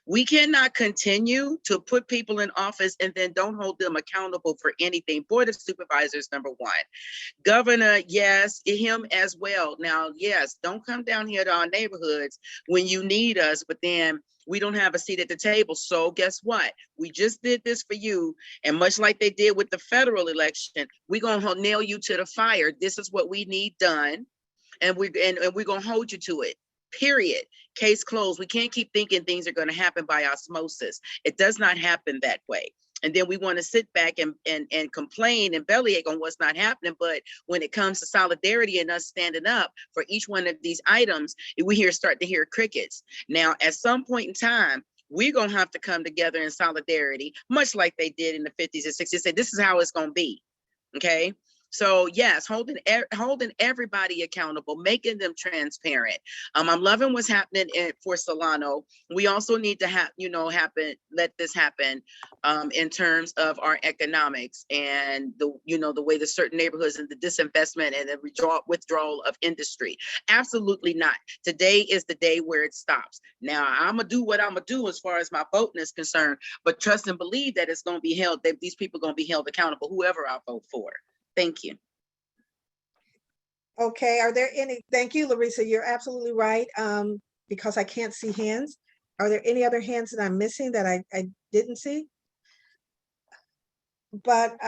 We cannot continue to put people in office and then don't hold them accountable for anything. Board of Supervisors, number 1. Governor, yes, him as well. Now, yes, don't come down here to our neighborhoods when you need us, but then we don't have a seat at the table. So guess what? We just did this for you. And much like they did with the federal election, we're going to nail you to the fire. This is what we need done. And we're going to hold you to it. Period. Case closed. We can't keep thinking things are going to happen by osmosis. It does not happen that way. And then we want to sit back and complain and bellyache on what's not happening. But when it comes to solidarity and us standing up for each one of these items, we start to hear crickets. Now, at some point in time, we're going to have to come together in solidarity, much like they did in the 50s and 60s. Say, this is how it's going to be. Okay. So yes, holding everybody accountable, making them transparent. I'm loving what's happening for Solano. We also need to let this happen in terms of our economics and the way the certain neighborhoods and the disinvestment and the withdrawal of industry. Absolutely not. Today is the day where it stops. Now I'm gonna do what I'm gonna do as far as my voting is concerned, but trust and believe that it's gonna be held, that these people are gonna be held accountable, whoever I vote for. Thank you. Okay, are there any, thank you, Larissa, you're absolutely right, because I can't see hands. Are there any other hands that I'm missing that I didn't see? But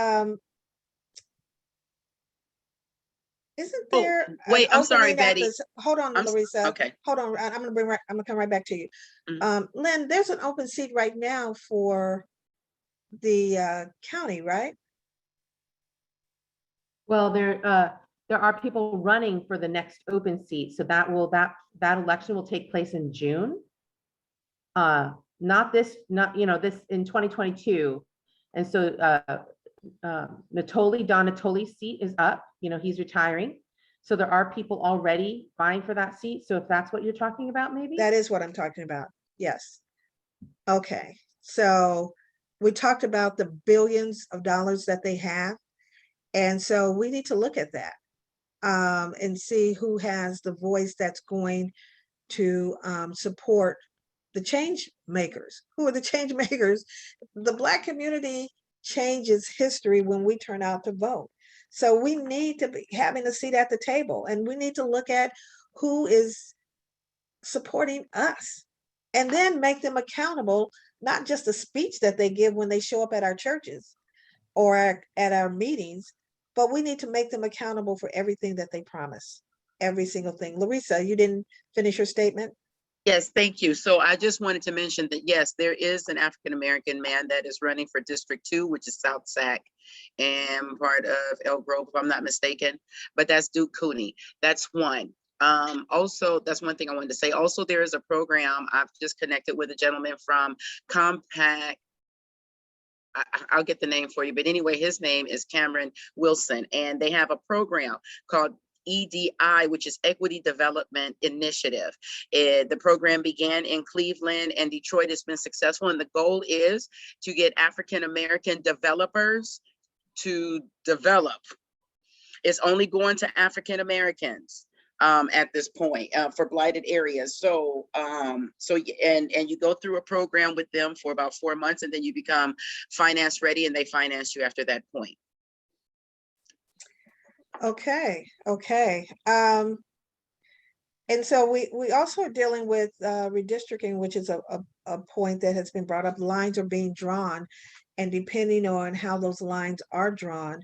Isn't Oh, there an wait, I'm sorry, opening at Betty. this? Hold on, Larissa. Okay. Hold on. I'm gonna come right back to you. Mhm. Lynn, there's an open seat right now for the county, right? Well, there are people running for the next open seat, so that election will take place in June. Not this in 2022. And so Don Natoli's seat is up, he's retiring. So there are people already vying for that seat. So if that's what you're talking about, maybe? That is what I'm talking about. Yes. Okay. So we talked about the billions of dollars that they have. And so we need to look at that and see who has the voice that's going to support the change makers. Who are the change makers? The Black community changes history when we turn out to vote. So we need to be having a seat at the table, and we need to look at who is supporting us and then make them accountable, not just a speech that they give when they show up at our churches or at our meetings, but we need to make them accountable for everything that they promise, every single thing. Larissa, you didn't finish your statement? Yes, thank you. So I just wanted to mention that, yes, there is an African-American man that is running for District 2, which is South Sac and part of Elk Grove, if I'm not mistaken, but that's Duke Cooney. That's one. Also, that's one thing I wanted to say. Also, there is a program, I've just connected with a gentleman from Compact. I'll get the name for you, but anyway, his name is Cameron Wilson, and they have a program called EDI, which is Equity Development Initiative. The program began in Cleveland and Detroit. Has been successful, and the goal is to get African-American developers to develop. It's only going to African-Americans at this point for blighted areas. So and you go through a program with them for about 4 months, and then you become finance ready, and they finance you after that point. Okay. And so we also are dealing with redistricting, which is a point that has been brought up. Lines are being drawn, and depending on how those lines are drawn,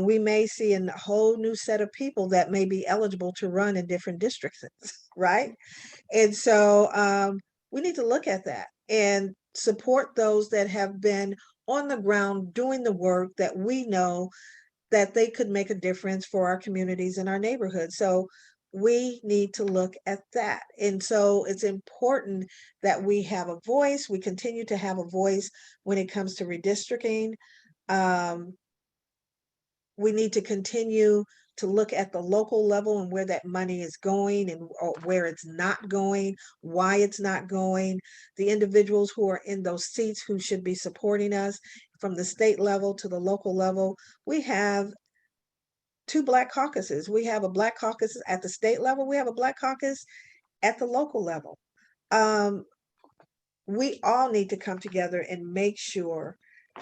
we may see a whole new set of people that may be eligible to run in different districts, right? And so we need to look at that and support those that have been on the ground doing the work that we know that they could make a difference for our communities and our neighborhoods. So we need to look at that. And so it's important that we have a voice. We continue to have a voice when it comes to redistricting. We need to continue to look at the local level and where that money is going and where it's not going, why it's not going, the individuals who are in those seats who should be supporting us from the state level to the local level. We have 2 Black caucuses. We have a Black caucus at the state level. We have a Black caucus at the local level. We all need to come together and make sure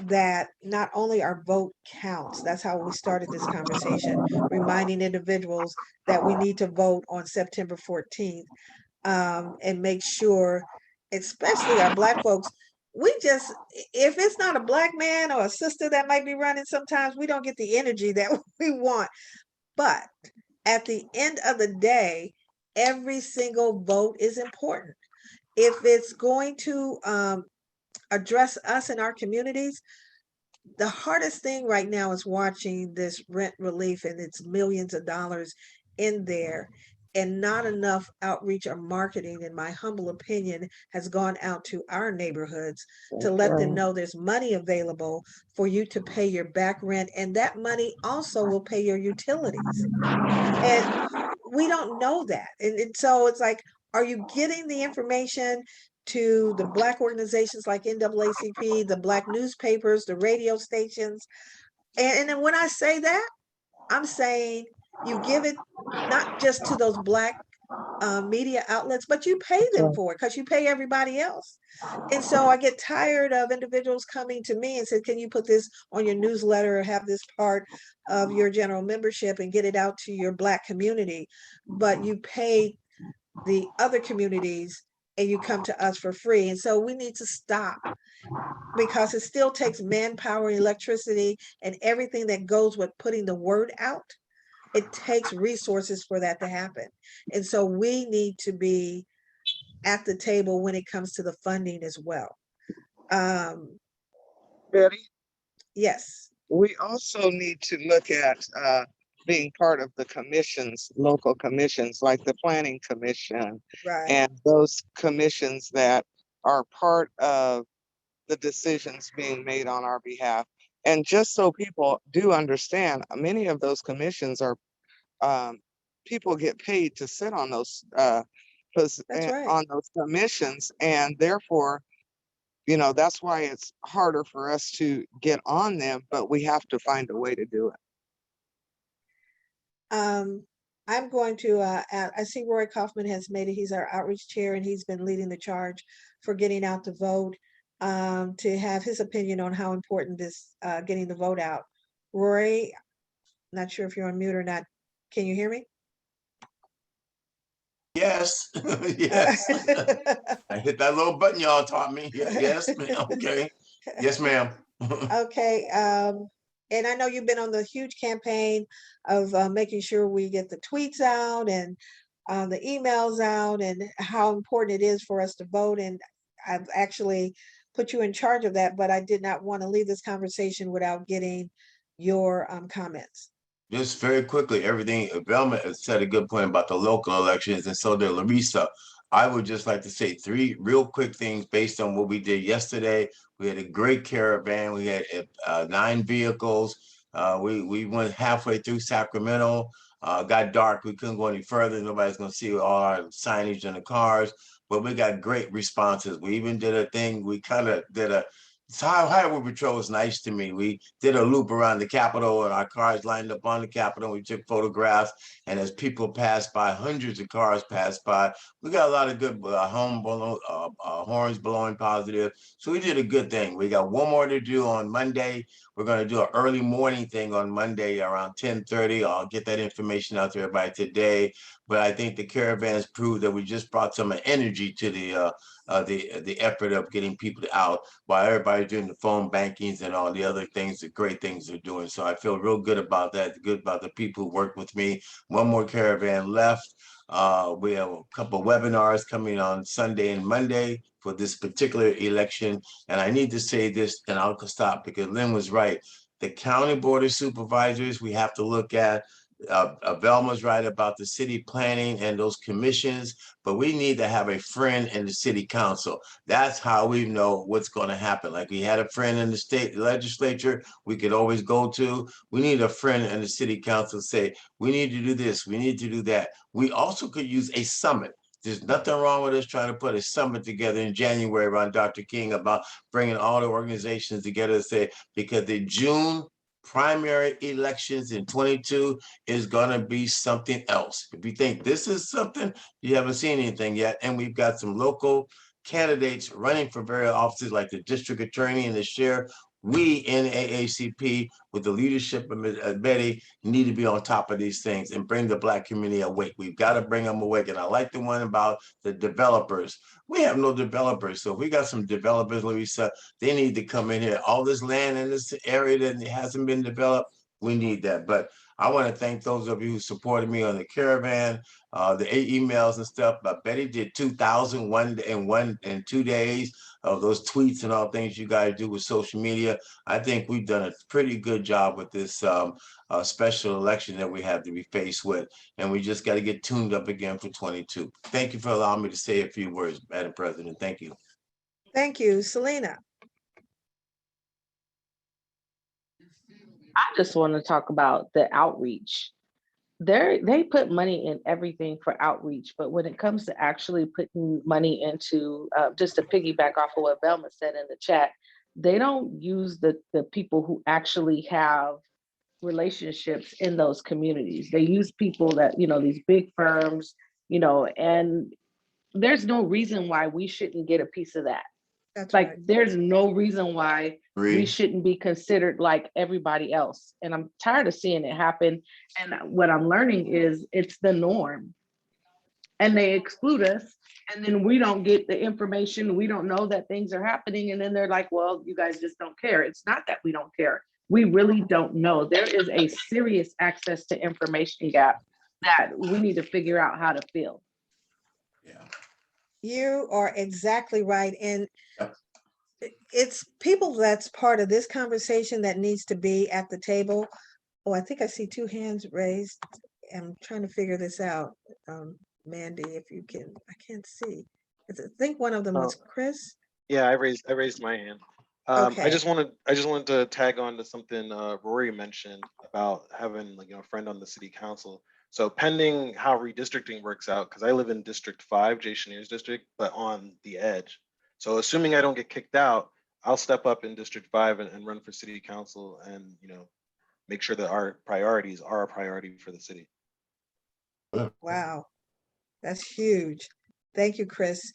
that not only our vote counts, that's how we started this conversation, reminding individuals that we need to vote on September 14th, and make sure, especially our Black folks, if it's not a Black man or a sister that might be running, sometimes we don't get the energy that we want. But at the end of the day, every single vote is important. If it's going to address us in our communities, the hardest thing right now is watching this rent relief and it's millions of dollars in there, and not enough outreach or marketing, in my humble opinion, has gone out to our neighborhoods to let them know there's money available for you to pay your back rent, and that money also will pay your utilities. And we don't know that. And so it's like, are you getting the information to the Black organizations like NAACP, the Black newspapers, the radio stations? And then when I say that, I'm saying you give it not just to those Black media outlets, but you pay them for it because you pay everybody else. And so I get tired of individuals coming to me and say, can you put this on your newsletter or have this part of your general membership and get it out to your Black community, but you pay the other communities and you come to us for free. And so we need to stop, because it still takes manpower, electricity, and everything that goes with putting the word out. it takes resources for that to happen. And so we need to be at the table when it comes to the funding as well. Betty, Yes, we also need to look at being part of the commissions, local commissions like the Planning Commission right. and those commissions that are part of the decisions being made on our behalf. And just so people do understand, many of those commissions are people get paid to sit on those That's right. on those commissions, and therefore, you know, that's why it's harder for us to get on them, but we have to find a way to do it. I'm going to, I see Roy Kaufman has made it. He's our outreach chair and he's been leading the charge for getting out the vote, to have his opinion on how important this, getting the vote out. Roy, not sure if you're on mute or not. Can you hear me? Yes, yes. I hit that little button y'all taught me. Yes, ma'am. Okay. Yes, ma'am. Okay, and I know you've been on the huge campaign of making sure we get the tweets out and the emails out and how important it is for us to vote. And I've actually put you in charge of that, but I did not want to leave this conversation without getting your comments. Just very quickly, everything, Velma has said a good point about the local elections, and so did Larissa. I would just like to say 3 real quick things based on what we did yesterday. We had a great caravan. We had 9 vehicles. We went halfway through Sacramento. Got dark. We couldn't go any further. Nobody's going to see all our signage in the cars, but we got great responses. We even did a thing. We kind of did a Highway Patrol was nice to me. We did a loop around the Capitol and our cars lined up on the Capitol. We took photographs, and as people passed by, hundreds of cars passed by. We got a lot of good horns blowing positive. So we did a good thing. We got one more to do on Monday. We're going to do an early morning thing on Monday around 10:30. I'll get that information out to everybody today. But I think the caravans proved that we just brought some energy to the effort of getting people out while everybody's doing the phone bankings and all the other things, the great things they're doing. So I feel real good about that, good about the people who work with me. One more caravan left. We have a couple of webinars coming on Sunday and Monday for this particular election. And I need to say this, and I'll stop because Lynn was right. The county board of supervisors, we have to look at. Velma's right about the city planning and those commissions, but we need to have a friend in the city council. That's how we know what's going to happen. Like we had a friend in the state legislature we could always go to. We need a friend in the city council say, we need to do this, we need to do that. We also could use a summit. There's nothing wrong with us trying to put a summit together in January around Dr. King about bringing all the organizations together to say, because the June primary elections in 22 is going to be something else. If you think this is something, you haven't seen anything yet. And we've got some local candidates running for various offices like the district attorney and the sheriff. We in AACP, with the leadership of Betty, need to be on top of these things and bring the Black community awake. We've got to bring them awake. And I like the one about the developers. We have no developers. So if we got some developers, Larissa, they need to come in here. All this land in this area that hasn't been developed, we need that. But I want to thank those of you who supported me on the caravan, the emails and stuff. But Betty did 2,000 in 2 days of those tweets and all things you guys do with social media. I think we've done a pretty good job with this special election that we have to be faced with. And we just got to get tuned up again for 22. Thank you for allowing me to say a few words, Madam President. Thank you. Thank you, Selena. I just want to talk about the outreach. They put money in everything for outreach, but when it comes to actually putting money into, just to piggyback off of what Velma said in the chat, they don't use the people who actually have relationships in those communities. They use people that, these big firms, and there's no reason why we shouldn't get a piece of that. That's Like, right. there's no reason why we Agree. shouldn't be considered like everybody else. And I'm tired of seeing it happen. And what I'm learning is it's the norm. And they exclude us. And then we don't get the information. We don't know that things are happening. And then they're like, well, you guys just don't care. It's not that we don't care. we really don't know. There is a serious access to information gap that we need to figure out how to fill. Yeah. You are exactly right. And Yep. it's people that's part of this conversation that needs to be at the table. Oh, I think I see 2 hands raised. I'm trying to figure this out. Mandy, if you can, I can't see. I think one of them was Chris. Yeah, I raised my hand. I Okay. just wanted to tag on to something Rory mentioned about having a friend on the city council. So pending how redistricting works out, because I live in District 5, Jay Schneer's district, but on the edge. So assuming I don't get kicked out, I'll step up in District 5 and run for city council and make sure that our priorities are a priority for the city. Wow, that's huge. Thank you, Chris.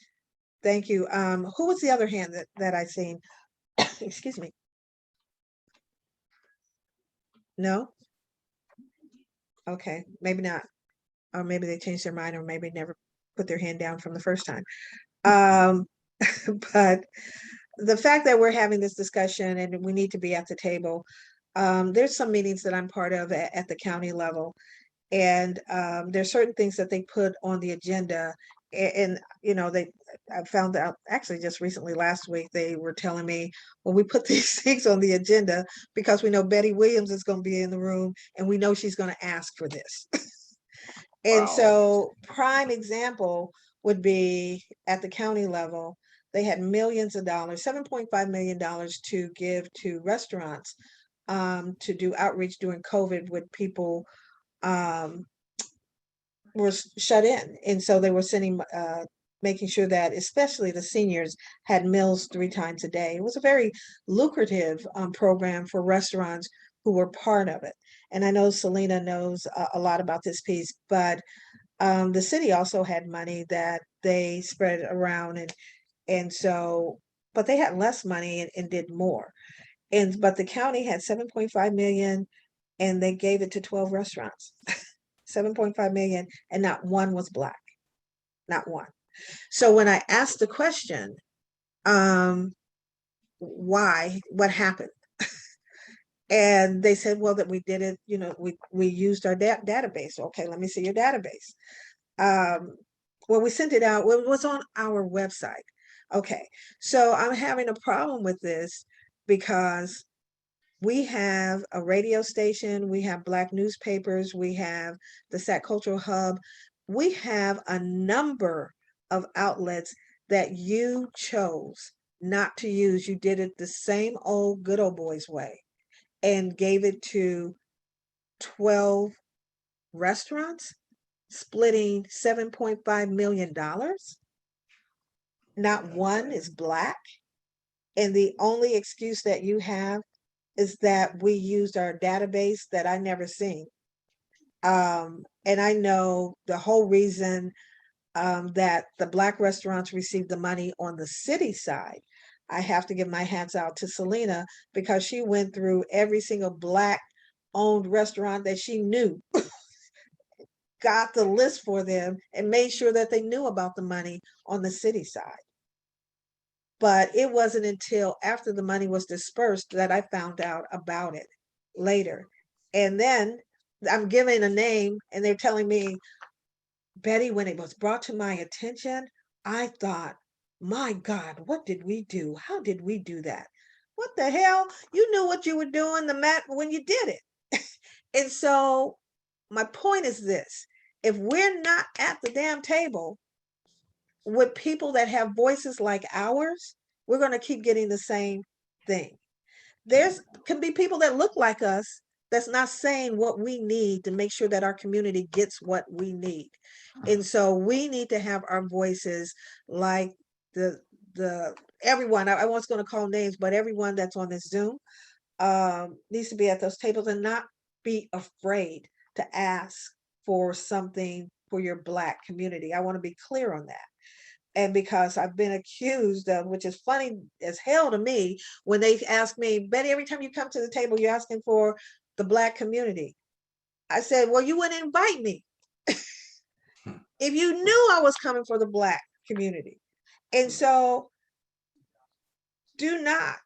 Thank you. Who was the other hand that I seen? Excuse me. No? Okay, maybe not. Or maybe they changed their mind, or maybe never put their hand down from the first time. But the fact that we're having this discussion and we need to be at the table, there's some meetings that I'm part of at the county level. And there's certain things that they put on the agenda. And I found out actually just recently last week, they were telling me, well, we put these things on the agenda because we know Betty Williams is going to be in the room and we know she's going to ask for this. And Wow. so prime example would be at the county level, they had millions of dollars, $7.5 million to give to restaurants to do outreach during COVID with people were shut in. And so they were sending, making sure that especially the seniors had meals 3 times a day. It was a very lucrative program for restaurants who were part of it. And I know Selena knows a lot about this piece, but the city also had money that they spread around, and so, but they had less money and did more. But the county had 7.5 million and they gave it to 12 restaurants. 7.5 million, and not one was Black, not one. So when I asked the question, why, what happened? And they said, well, that we did it, we used our database. Okay, let me see your database. Well, we sent it out, well, it was on our website. Okay, so I'm having a problem with this because we have a radio station, we have Black newspapers, we have the Sac Cultural Hub. We have a number of outlets that you chose not to use. You did it the same old good old boys way and gave it to 12 restaurants, splitting $7.5 million. Not one is Black. And the only excuse that you have is that we used our database that I never seen. And I know the whole reason that the Black restaurants received the money on the city side. I have to give my hats out to Selena because she went through every single Black owned restaurant that she knew, got the list for them and made sure that they knew about the money on the city side. But it wasn't until after the money was dispersed that I found out about it later. And then I'm giving a name and they're telling me, Betty, when it was brought to my attention, I thought, my God, what did we do? How did we do that? What the hell? You knew what you were doing when you did it. And so my point is this, if we're not at the damn table with people that have voices like ours, we're going to keep getting the same thing. There's can be people that look like us that's not saying what we need to make sure that our community gets what we need. And so we need to have our voices like the everyone, I was going to call names, but everyone that's on this Zoom needs to be at those tables and not be afraid to ask for something for your Black community. I want to be clear on that. And because I've been accused of, which is funny as hell to me, when they ask me, Betty, every time you come to the table, you're asking for the Black community. I said, well, you wouldn't invite me if you knew I was coming for the Black community. And so do not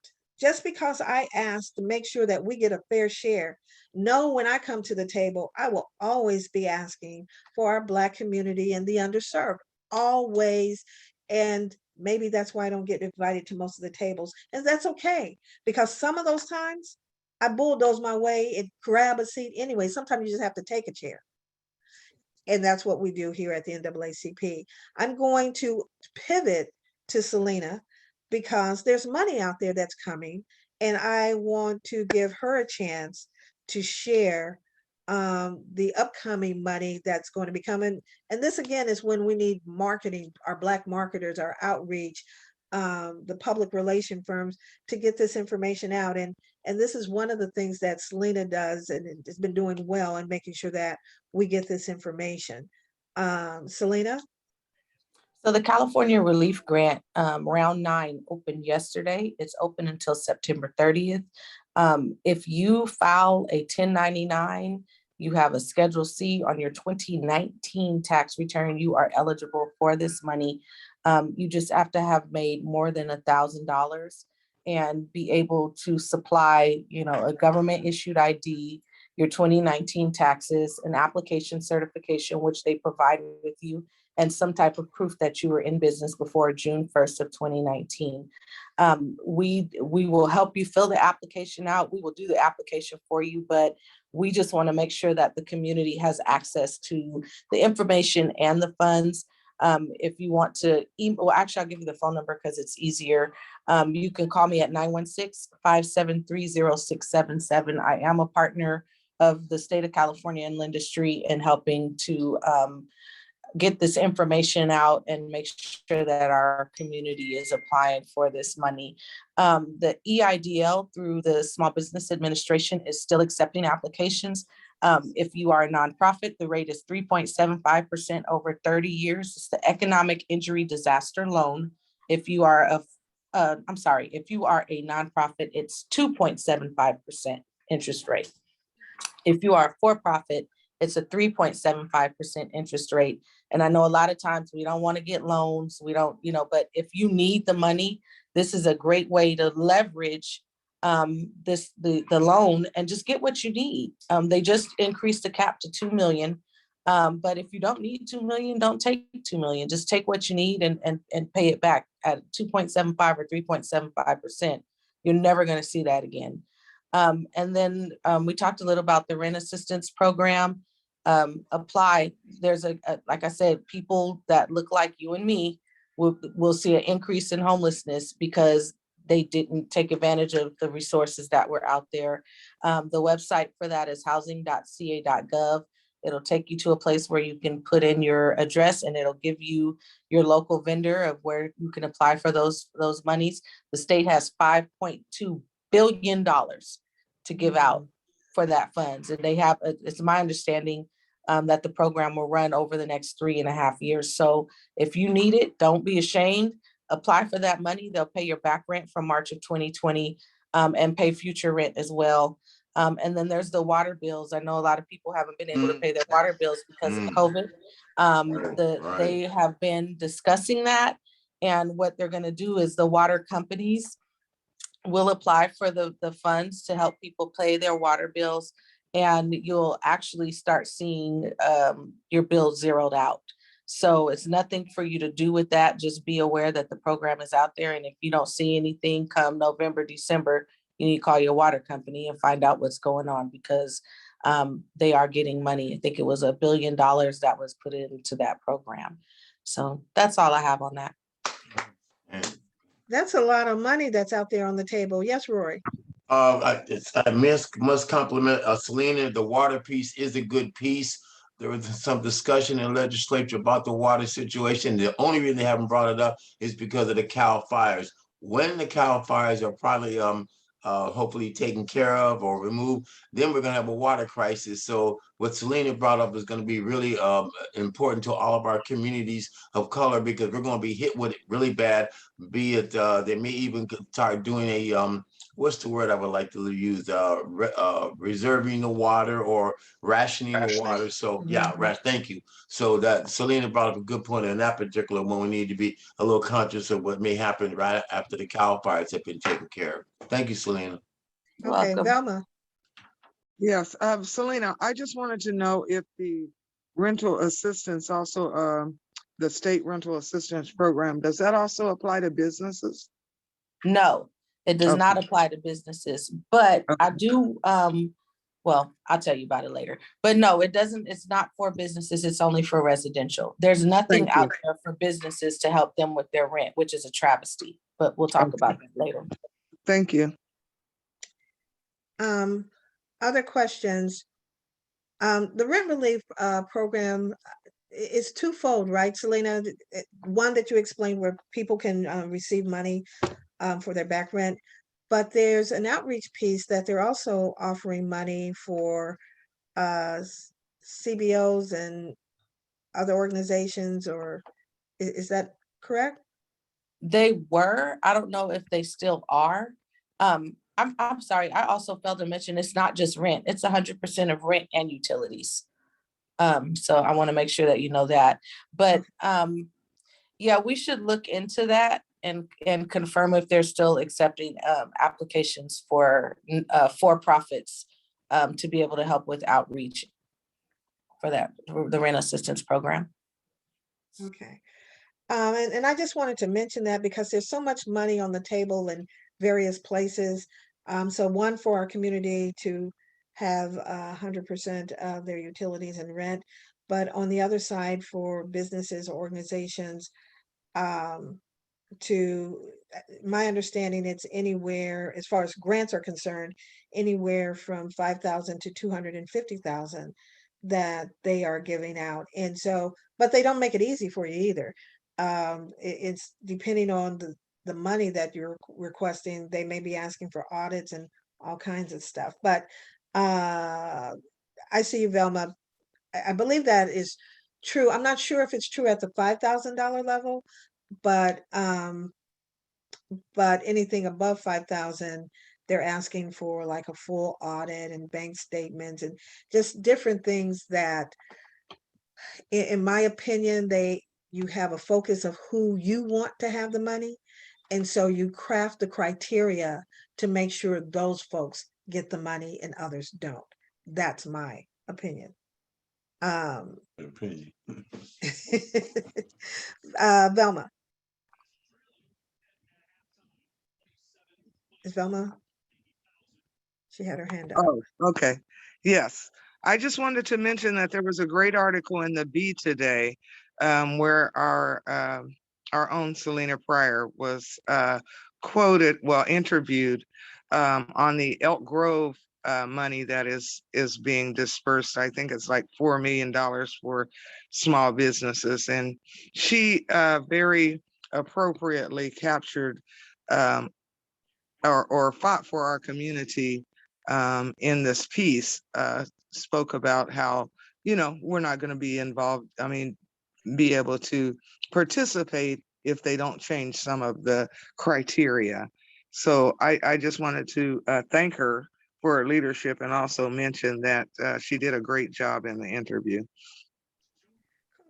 just because I ask to make sure that we get a fair share, know when I come to the table, I will always be asking for our Black community and the underserved, always. And maybe that's why I don't get invited to most of the tables. And that's okay, because some of those times I bulldoze my way and grab a seat anyway. Sometimes you just have to take a chair. And that's what we do here at the NAACP. I'm going to pivot to Selena because there's money out there that's coming, and I want to give her a chance to share the upcoming money that's going to be coming. And this again is when we need marketing, our Black marketers, our outreach, the public relation firms to get this information out. And this is one of the things that Selena does and has been doing well in making sure that we get this information. Selena? So the California Relief Grant, round 9 opened yesterday. It's open until September 30th. If you file a 1099, you have a Schedule C on your 2019 tax return, you are eligible for this money. You just have to have made more than $1,000 and be able to supply, a government issued ID, your 2019 taxes, an application certification, which they provide with you, and some type of proof that you were in business before June 1st of 2019. We will help you fill the application out. We will do the application for you, but we just want to make sure that the community has access to the information and the funds. If you want to email, well, actually, I'll give you the phone number because it's easier. You can call me at 916-573-0677. I am a partner of the state of California and Industry in helping to get this information out and make sure that our community is applying for this money. The EIDL through the Small Business Administration is still accepting applications. If you are a nonprofit, the rate is 3.75% over 30 years. It's the Economic Injury Disaster Loan. If you are if you are a nonprofit, it's 2.75% interest rate. If you are a for-profit, it's a 3.75% interest rate. And I know a lot of times we don't want to get loans. We don't, but if you need the money, this is a great way to leverage the loan and just get what you need. They just increased the cap to 2 million. But if you don't need 2 million, don't take 2 million. Just take what you need and pay it back at 2.75 or 3.75%. You're never going to see that again. And then we talked a little about the rent assistance program. Apply. There's like I said, people that look like you and me will see an increase in homelessness because they didn't take advantage of the resources that were out there. The website for that is housing.ca.gov. It'll take you to a place where you can put in your address and it'll give you your local vendor of where you can apply for those monies. The state has $5.2 billion to give out for that funds. And they have, it's my understanding that the program will run over the next 3.5 years. So if you need it, don't be ashamed. Apply for that money. They'll pay your back rent from March of 2020 and pay future rent as well. And then there's the water bills. I know a lot of people haven't been able to pay their water bills because of COVID. They have been discussing that. And what they're going to do is the water companies will apply for the funds to help people pay their water bills. And you'll actually start seeing your bills zeroed out. So it's nothing for you to do with that. Just be aware that the program is out there. And if you don't see anything come November, December, you need to call your water company and find out what's going on because they are getting money. I think it was $1 billion that was put into that program. So that's all I have on that. That's a lot of money that's out there on the table. Yes, Rory. I must compliment Selena. The water piece is a good piece. There was some discussion in legislature about the water situation. The only reason they haven't brought it up is because of the Cal fires. When the Cal fires are probably hopefully taken care of or removed, then we're gonna have a water crisis. So what Selena brought up is going to be really important to all of our communities of color, because we're going to be hit with it really bad. Be it they may even start doing a what's the word I would like to use? Reserving the water or rationing the water. So yeah, thank you. So that Selena brought up a good point in that particular one. We need to be a little conscious of what may happen right after the Cal fires have been taken care of. Thank you, Selena. Okay, Velma. Yes, Selena, I just wanted to know if the rental assistance also, the state rental assistance program, does that also apply to businesses? No, it does not apply to businesses, but I do, well, I'll tell you about it later. But no, it doesn't, it's not for businesses, it's only for residential. There's nothing out there for businesses to help them with their rent, which is a travesty, but we'll talk about that later. Thank you. Other questions? The rent relief program is twofold, right, Selena? One that you explained where people can receive money for their back rent, but there's an outreach piece that they're also offering money for CBOs and other organizations, or is that correct? They were, I don't know if they still are. I'm sorry, I also failed to mention it's not just rent, it's 100% of rent and utilities. So I want to make sure that you know that. But yeah, we should look into that and confirm if they're still accepting applications for profits to be able to help with outreach for the rent assistance program. Okay. And I just wanted to mention that because there's so much money on the table in various places. So one, for our community to have 100% of their utilities and rent, but on the other side for businesses or organizations to, my understanding, it's anywhere, as far as grants are concerned, anywhere from 5,000 to 250,000 that they are giving out. And so, but they don't make it easy for you either. It's depending on the money that you're requesting. They may be asking for audits and all kinds of stuff. But I see you, Velma. I believe that is true. I'm not sure if it's true at the $5,000 level, but anything above 5,000, they're asking for like a full audit and bank statements and just different things that, in my opinion, you have a focus of who you want to have the money. And so you craft the criteria to make sure those folks get the money and others don't. That's my opinion. Velma. Is Velma? She had her hand up. Oh, okay. Yes. I just wanted to mention that there was a great article in the Bee today where our own Selena Pryor was quoted, well, interviewed on the Elk Grove money that is being dispersed. I think it's like $4 million for small businesses. And she very appropriately captured or fought for our community in this piece, spoke about how, we're not going to be involved. I mean, be able to participate if they don't change some of the criteria. So I just wanted to thank her for her leadership and also mention that she did a great job in the interview.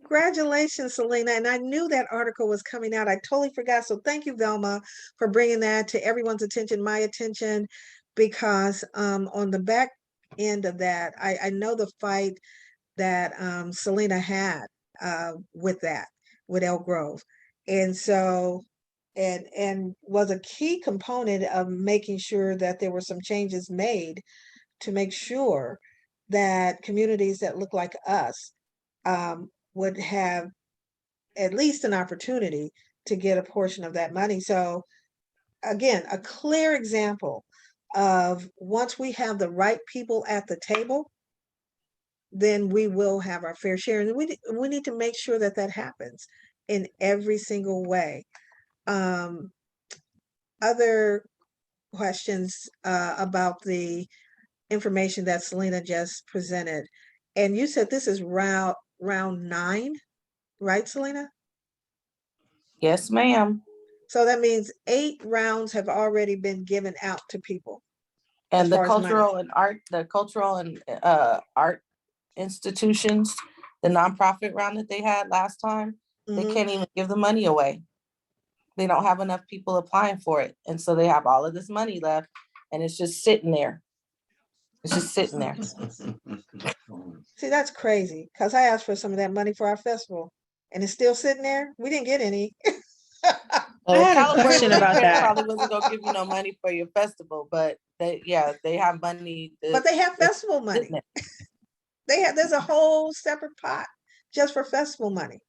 Congratulations, Selena. And I knew that article was coming out. I totally forgot. So thank you, Velma, for bringing that to everyone's attention, my attention, because on the back end of that, I know the fight that Selena had with Elk Grove. And so, and was a key component of making sure that there were some changes made to make sure that communities that look like us would have at least an opportunity to get a portion of that money. So again, a clear example of once we have the right people at the table, then we will have our fair share. And we need to make sure that that happens in every single way. Other questions about the information that Selena just presented. And you said this is round 9, right, Selena? Yes, ma'am. So that means 8 rounds have already been given out to people. as And the far as money. cultural and art institutions, the nonprofit round that they had last time, they Mhm. can't even give the money away. They don't have enough people applying for it. And so they have all of this money left and it's just sitting there. It's just sitting there. See, that's crazy, because I asked for some of that money for our festival, and it's still sitting there. We didn't get any. Well, I had a California question about Fair that. probably wasn't gonna give you no money for your festival, but they have money. But they have that's festival money. sitting there. There's a whole separate pot just for festival money.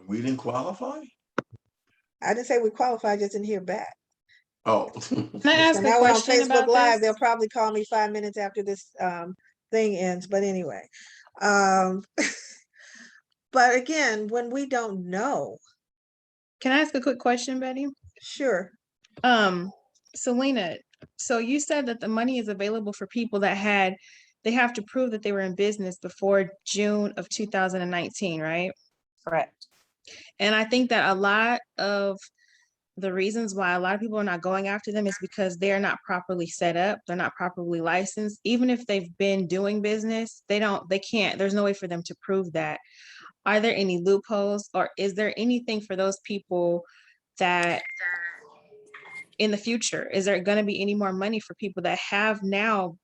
We didn't qualify? I didn't say we qualified, just didn't hear back. Oh. Can I ask So a now we're on question Facebook about Live. this? They'll probably call me 5 minutes after this thing ends. But anyway, um, but again, when we don't know, Can I ask a quick question, Betty? sure. Selena, so you said that the money is available for people that they have to prove that they were in business before June of 2019, right? Correct. And I think that a lot of the reasons why a lot of people are not going after them is because they're not properly set up. They're not properly licensed. Even if they've been doing business, they can't, there's no way for them to prove that. Are there any loopholes, or is there anything for those people that in the future, is there going to be any more money for people that have now,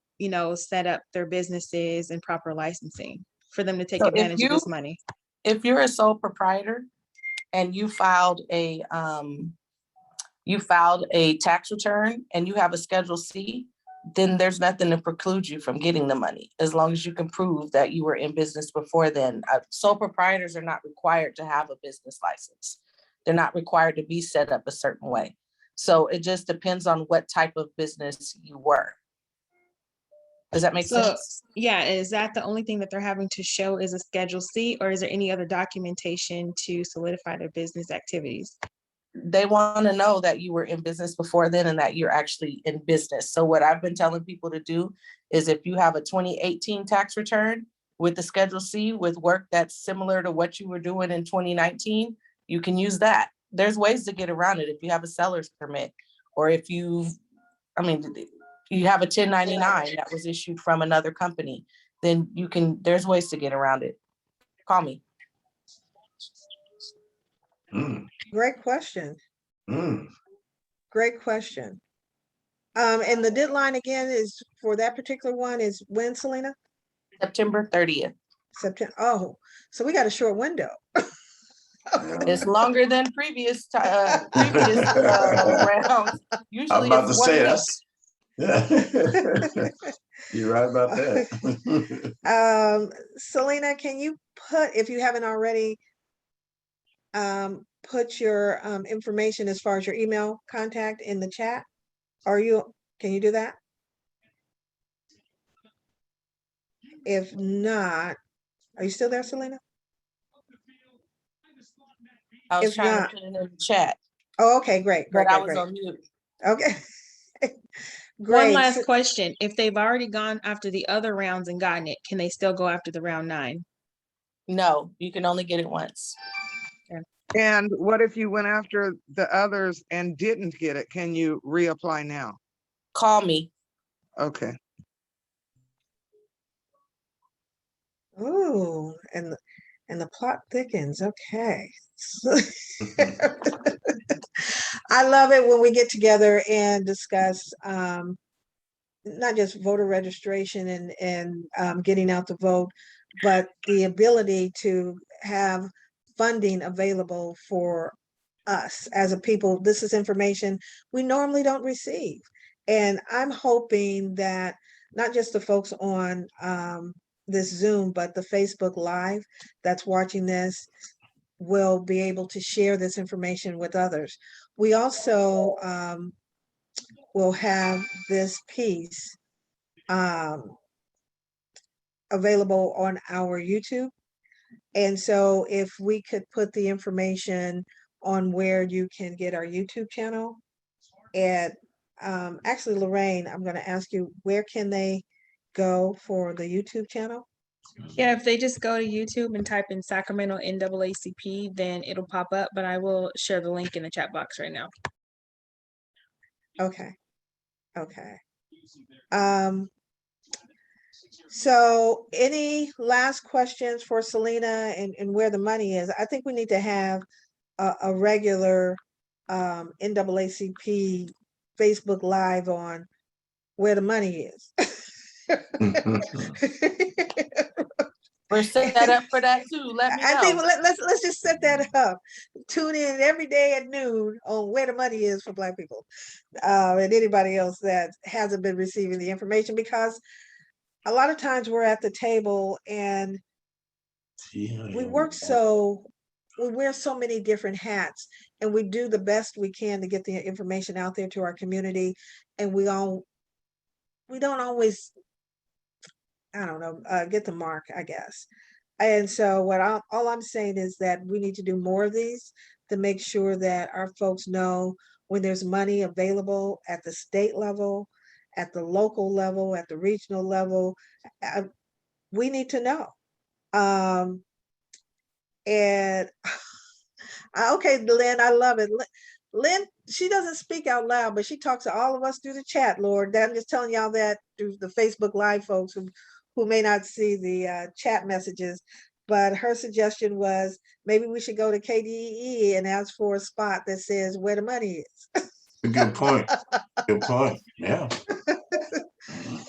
set up their businesses and proper licensing for them to take So advantage of this money? if you're a sole proprietor and you filed a tax return and you have a Schedule C, then there's nothing to preclude you from getting the money, as long as you can prove that you were in business before then. Sole proprietors are not required to have a business license. They're not required to be set up a certain way. So it just depends on what type of business you were. Does that make sense? Yeah, is that the only thing that they're having to show is a Schedule C, or is there any other documentation to solidify their business activities? They want to know that you were in business before then and that you're actually in business. So what I've been telling people to do is, if you have a 2018 tax return with the Schedule C with work that's similar to what you were doing in 2019, you can use that. There's ways to get around it. If you have a seller's permit, or if you have a 1099 that was issued from another company, then there's ways to get around it. Call me. Great question. Great question. And the deadline again is for that particular one is when, Selena? September 30th. September. Oh, so we got a short window. It's longer than previous rounds. Usually I'm about it's to 1 say week. that's. Yeah. You're right about that. Selena, can you if you haven't already, put your information as far as your email contact in the chat? Can you do that? If not, are you still there, Selena? I was If trying not, to put it in the chat. Oh, okay, great. But I was on mute. Okay. One Great. last question. If they've already gone after the other rounds and gotten it, can they still go after the round 9? No, you can only get it once. And what if you went after the others and didn't get it? Can you reapply now? Call me. Okay. Ooh, and the plot thickens. Okay. I love it when we get together and discuss not just voter registration and getting out the vote, but the ability to have funding available for us as a people. This is information we normally don't receive. And I'm hoping that not just the folks on this Zoom, but the Facebook Live that's watching this will be able to share this information with others. We also will have this piece available on our YouTube. And so if we could put the information on where you can get our YouTube channel. And actually, Lorraine, I'm going to ask you, where can they go for the YouTube channel? Yeah, if they just go to YouTube and type in Sacramento NAACP, then it'll pop up, but I will share the link in the chat box right now. Okay. Okay. So any last questions for Selena and where the money is? I think we need to have a regular NAACP Facebook Live on where the money is. We're set up for that too. Let me I think know. let's just set that up. Tune in every day at noon on where the money is for Black people, and anybody else that hasn't been receiving the information, because a lot of times we're at the table and we wear so many different hats, and we do the best we can to get the information out there to our community, and we don't always, I don't know, get the mark, I guess. And so all I'm saying is that we need to do more of these to make sure that our folks know when there's money available at the state level, at the local level, at the regional level. We need to know. And okay, Lynn, I love it. Lynn, she doesn't speak out loud, but she talks to all of us through the chat, Lord. I'm just telling y'all that through the Facebook Live folks who may not see the chat messages. But her suggestion was maybe we should go to KDE and ask for a spot that says where the money is. A good point. Good point. Yeah.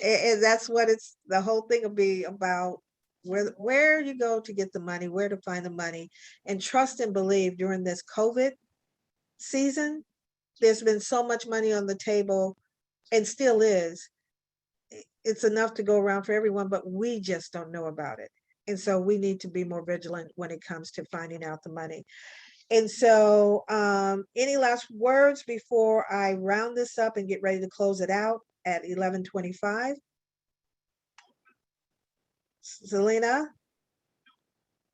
And that's what the whole thing will be about, where you go to get the money, where to find the money, and trust and believe during this COVID season, there's been so much money on the table and still is. It's enough to go around for everyone, but we just don't know about it. And so we need to be more vigilant when it comes to finding out the money. And so any last words before I round this up and get ready to close it out at 11:25? Selena,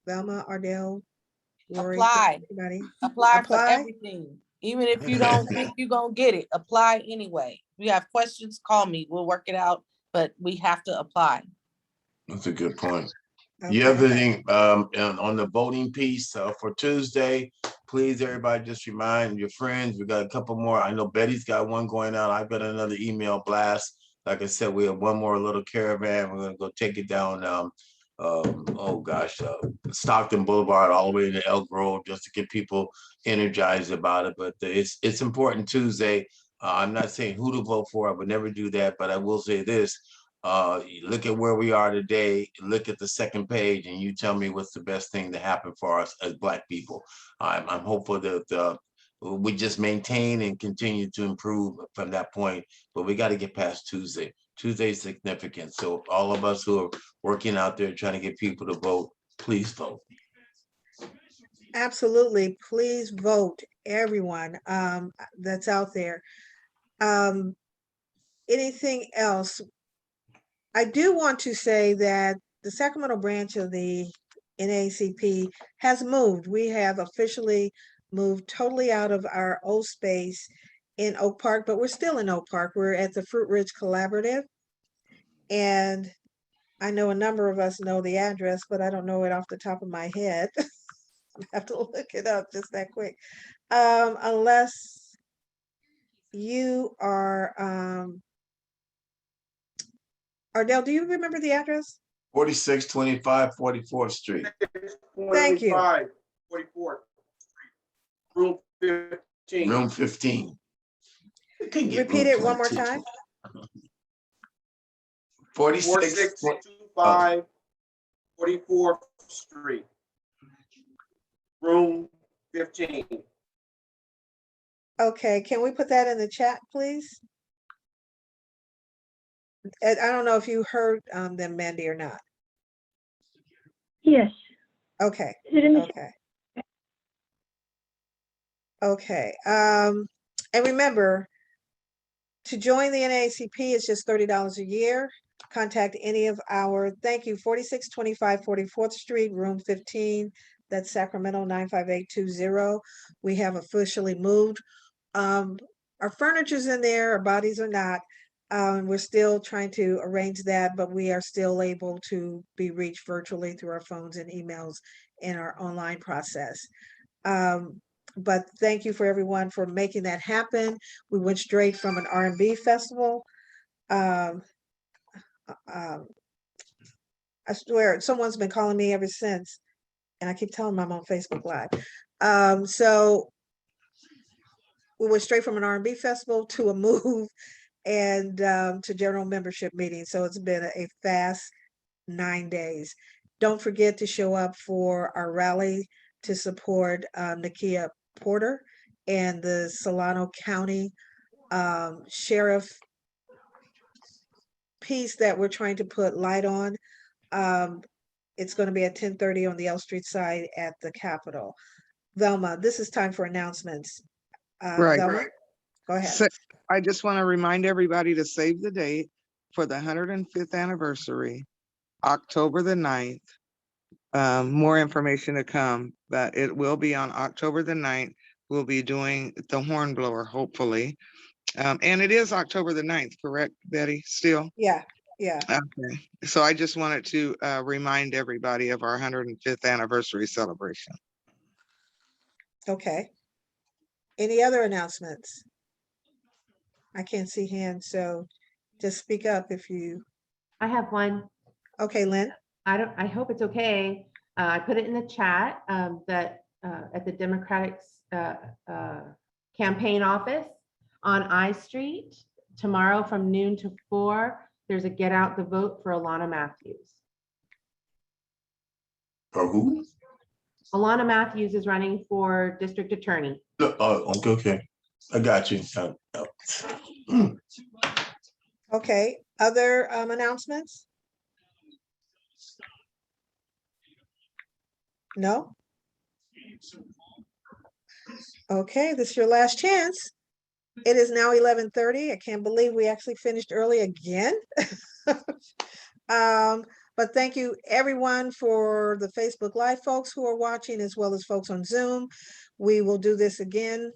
Velma, Ardell, Lori, Apply. anybody? Apply for everything. Even if you don't think you're gonna get it, apply anyway. If you have questions, call me. We'll work it out, but we have to apply. That's a good point. Okay. The other thing, and on the voting piece for Tuesday, please, everybody, just remind your friends. We got a couple more. I know Betty's got one going out. I've got another email blast. Like I said, we have one more little caravan. We're gonna go take it down. Stockton Boulevard all the way to Elk Grove, just to get people energized about it. But it's important Tuesday. I'm not saying who to vote for. I would never do that, but I will say this. Look at where we are today, look at the second page, and you tell me what's the best thing to happen for us as Black people. I'm hopeful that we just maintain and continue to improve from that point, but we got to get past Tuesday. Tuesday's significant. So all of us who are working out there trying to get people to vote, please vote. Absolutely. Please vote, everyone that's out there. Anything else? I do want to say that the Sacramento branch of the NAACP has moved. We have officially moved totally out of our old space in Oak Park, but we're still in Oak Park. We're at the Fruit Ridge Collaborative. And I know a number of us know the address, but I don't know it off the top of my head. I have to look it up just that quick. Unless you are, Ardell, do you remember the address? 4625 44th Street. Thank you. 44th. Room 15. Room 15. Repeat it one more time. 4625 44th Street. Room 15. Okay, can we put that in the chat, please? And I don't know if you heard them, Mandy, or not. Yes. Okay. Is it in the Okay. Okay. And remember, to join the NAACP is just $30 a year. Contact any of our, thank you, 4625 44th Street, room 15. That's Sacramento 95820. We have officially moved. Our furniture's in there, our bodies are not. We're still trying to arrange that, but we are still able to be reached virtually through our phones and emails in our online process. But thank you for everyone for making that happen. We went straight from an R&B festival. I swear, someone's been calling me ever since, and I keep telling them I'm on Facebook Live. So we went straight from an R&B festival to a move and to general membership meeting. So it's been a fast 9 days. Don't forget to show up for our rally to support Nikita Porter and the Solano County Sheriff piece that we're trying to put light on. It's going to be at 10:30 on the L Street side at the Capitol. Velma, this is time for announcements. Right. Velma, go ahead. So I just want to remind everybody to save the date for the 105th anniversary, October the 9th. More information to come, but it will be on October the 9th. We'll be doing the hornblower, hopefully. And it is October the 9th, correct, Betty, still? Yeah, yeah. Okay, so I just wanted to remind everybody of our 105th anniversary celebration. Okay. Any other announcements? I can't see hands, so just speak up if you. I have one. Okay, Lynn. I hope it's okay. I put it in the chat that at the Democratic's campaign office on I Street tomorrow from noon to 4, there's a get out the vote for Alana Matthews. For who? Alana Matthews is running for district attorney. Oh, okay. I got you. Okay, other announcements? No? Okay, this is your last chance. It is now 11:30. I can't believe we actually finished early again. But thank you everyone for the Facebook Live folks who are watching, as well as folks on Zoom. We will do this again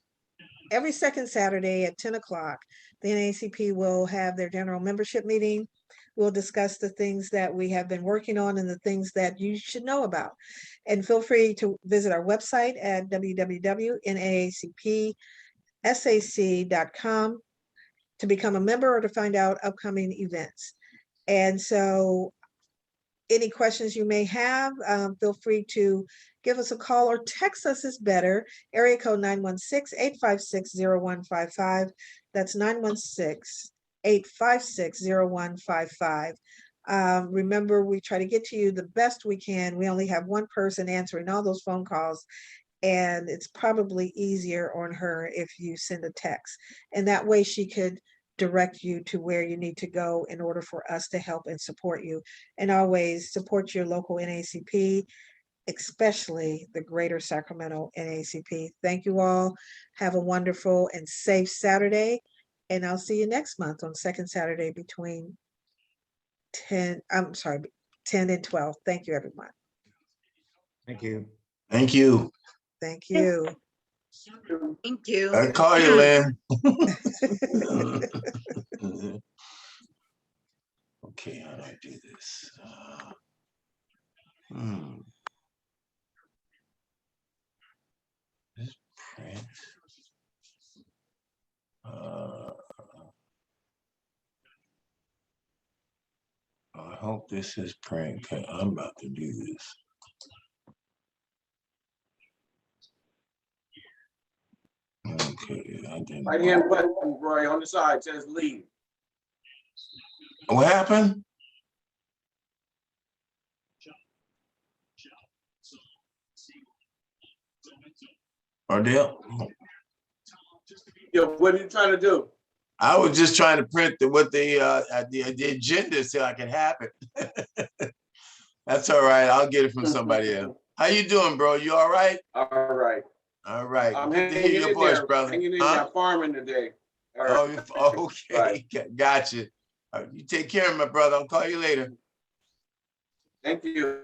every second Saturday at 10 o'clock. The NAACP will have their general membership meeting. We'll discuss the things that we have been working on and the things that you should know about. And feel free to visit our website at www.naacpsac.com to become a member or to find out upcoming events. And so any questions you may have, feel free to give us a call or text us is better. Area code 916-856-0155. That's 916-856-0155. Remember, we try to get to you the best we can. We only have one person answering all those phone calls, and it's probably easier on her if you send a text. And that way she could direct you to where you need to go in order for us to help and support you. And always support your local NAACP, especially the Greater Sacramento NAACP. Thank you all. Have a wonderful and safe Saturday. And I'll see you next month on second Saturday between 10 and 12. Thank you, everyone. Thank you. Thank you. Thank you. Thank you. I call you, Lynn. Okay, how do I do this? This print. I hope this is print. Okay, I'm about to do this. Okay, I didn't. Right hand button, Roy, on the side says leave. What happened? Ardell? Yeah, what are you trying to do? I was just trying to print the agenda so I can have it. That's all right. I'll get it from somebody else. How you doing, bro? You all right? All right. All right. I'm Good to hanging hear your in voice, there, brother. hanging in Huh? there, farming today. All right. Oh, okay. Right. Gotcha. You take care of my brother. I'll call you later. Thank you.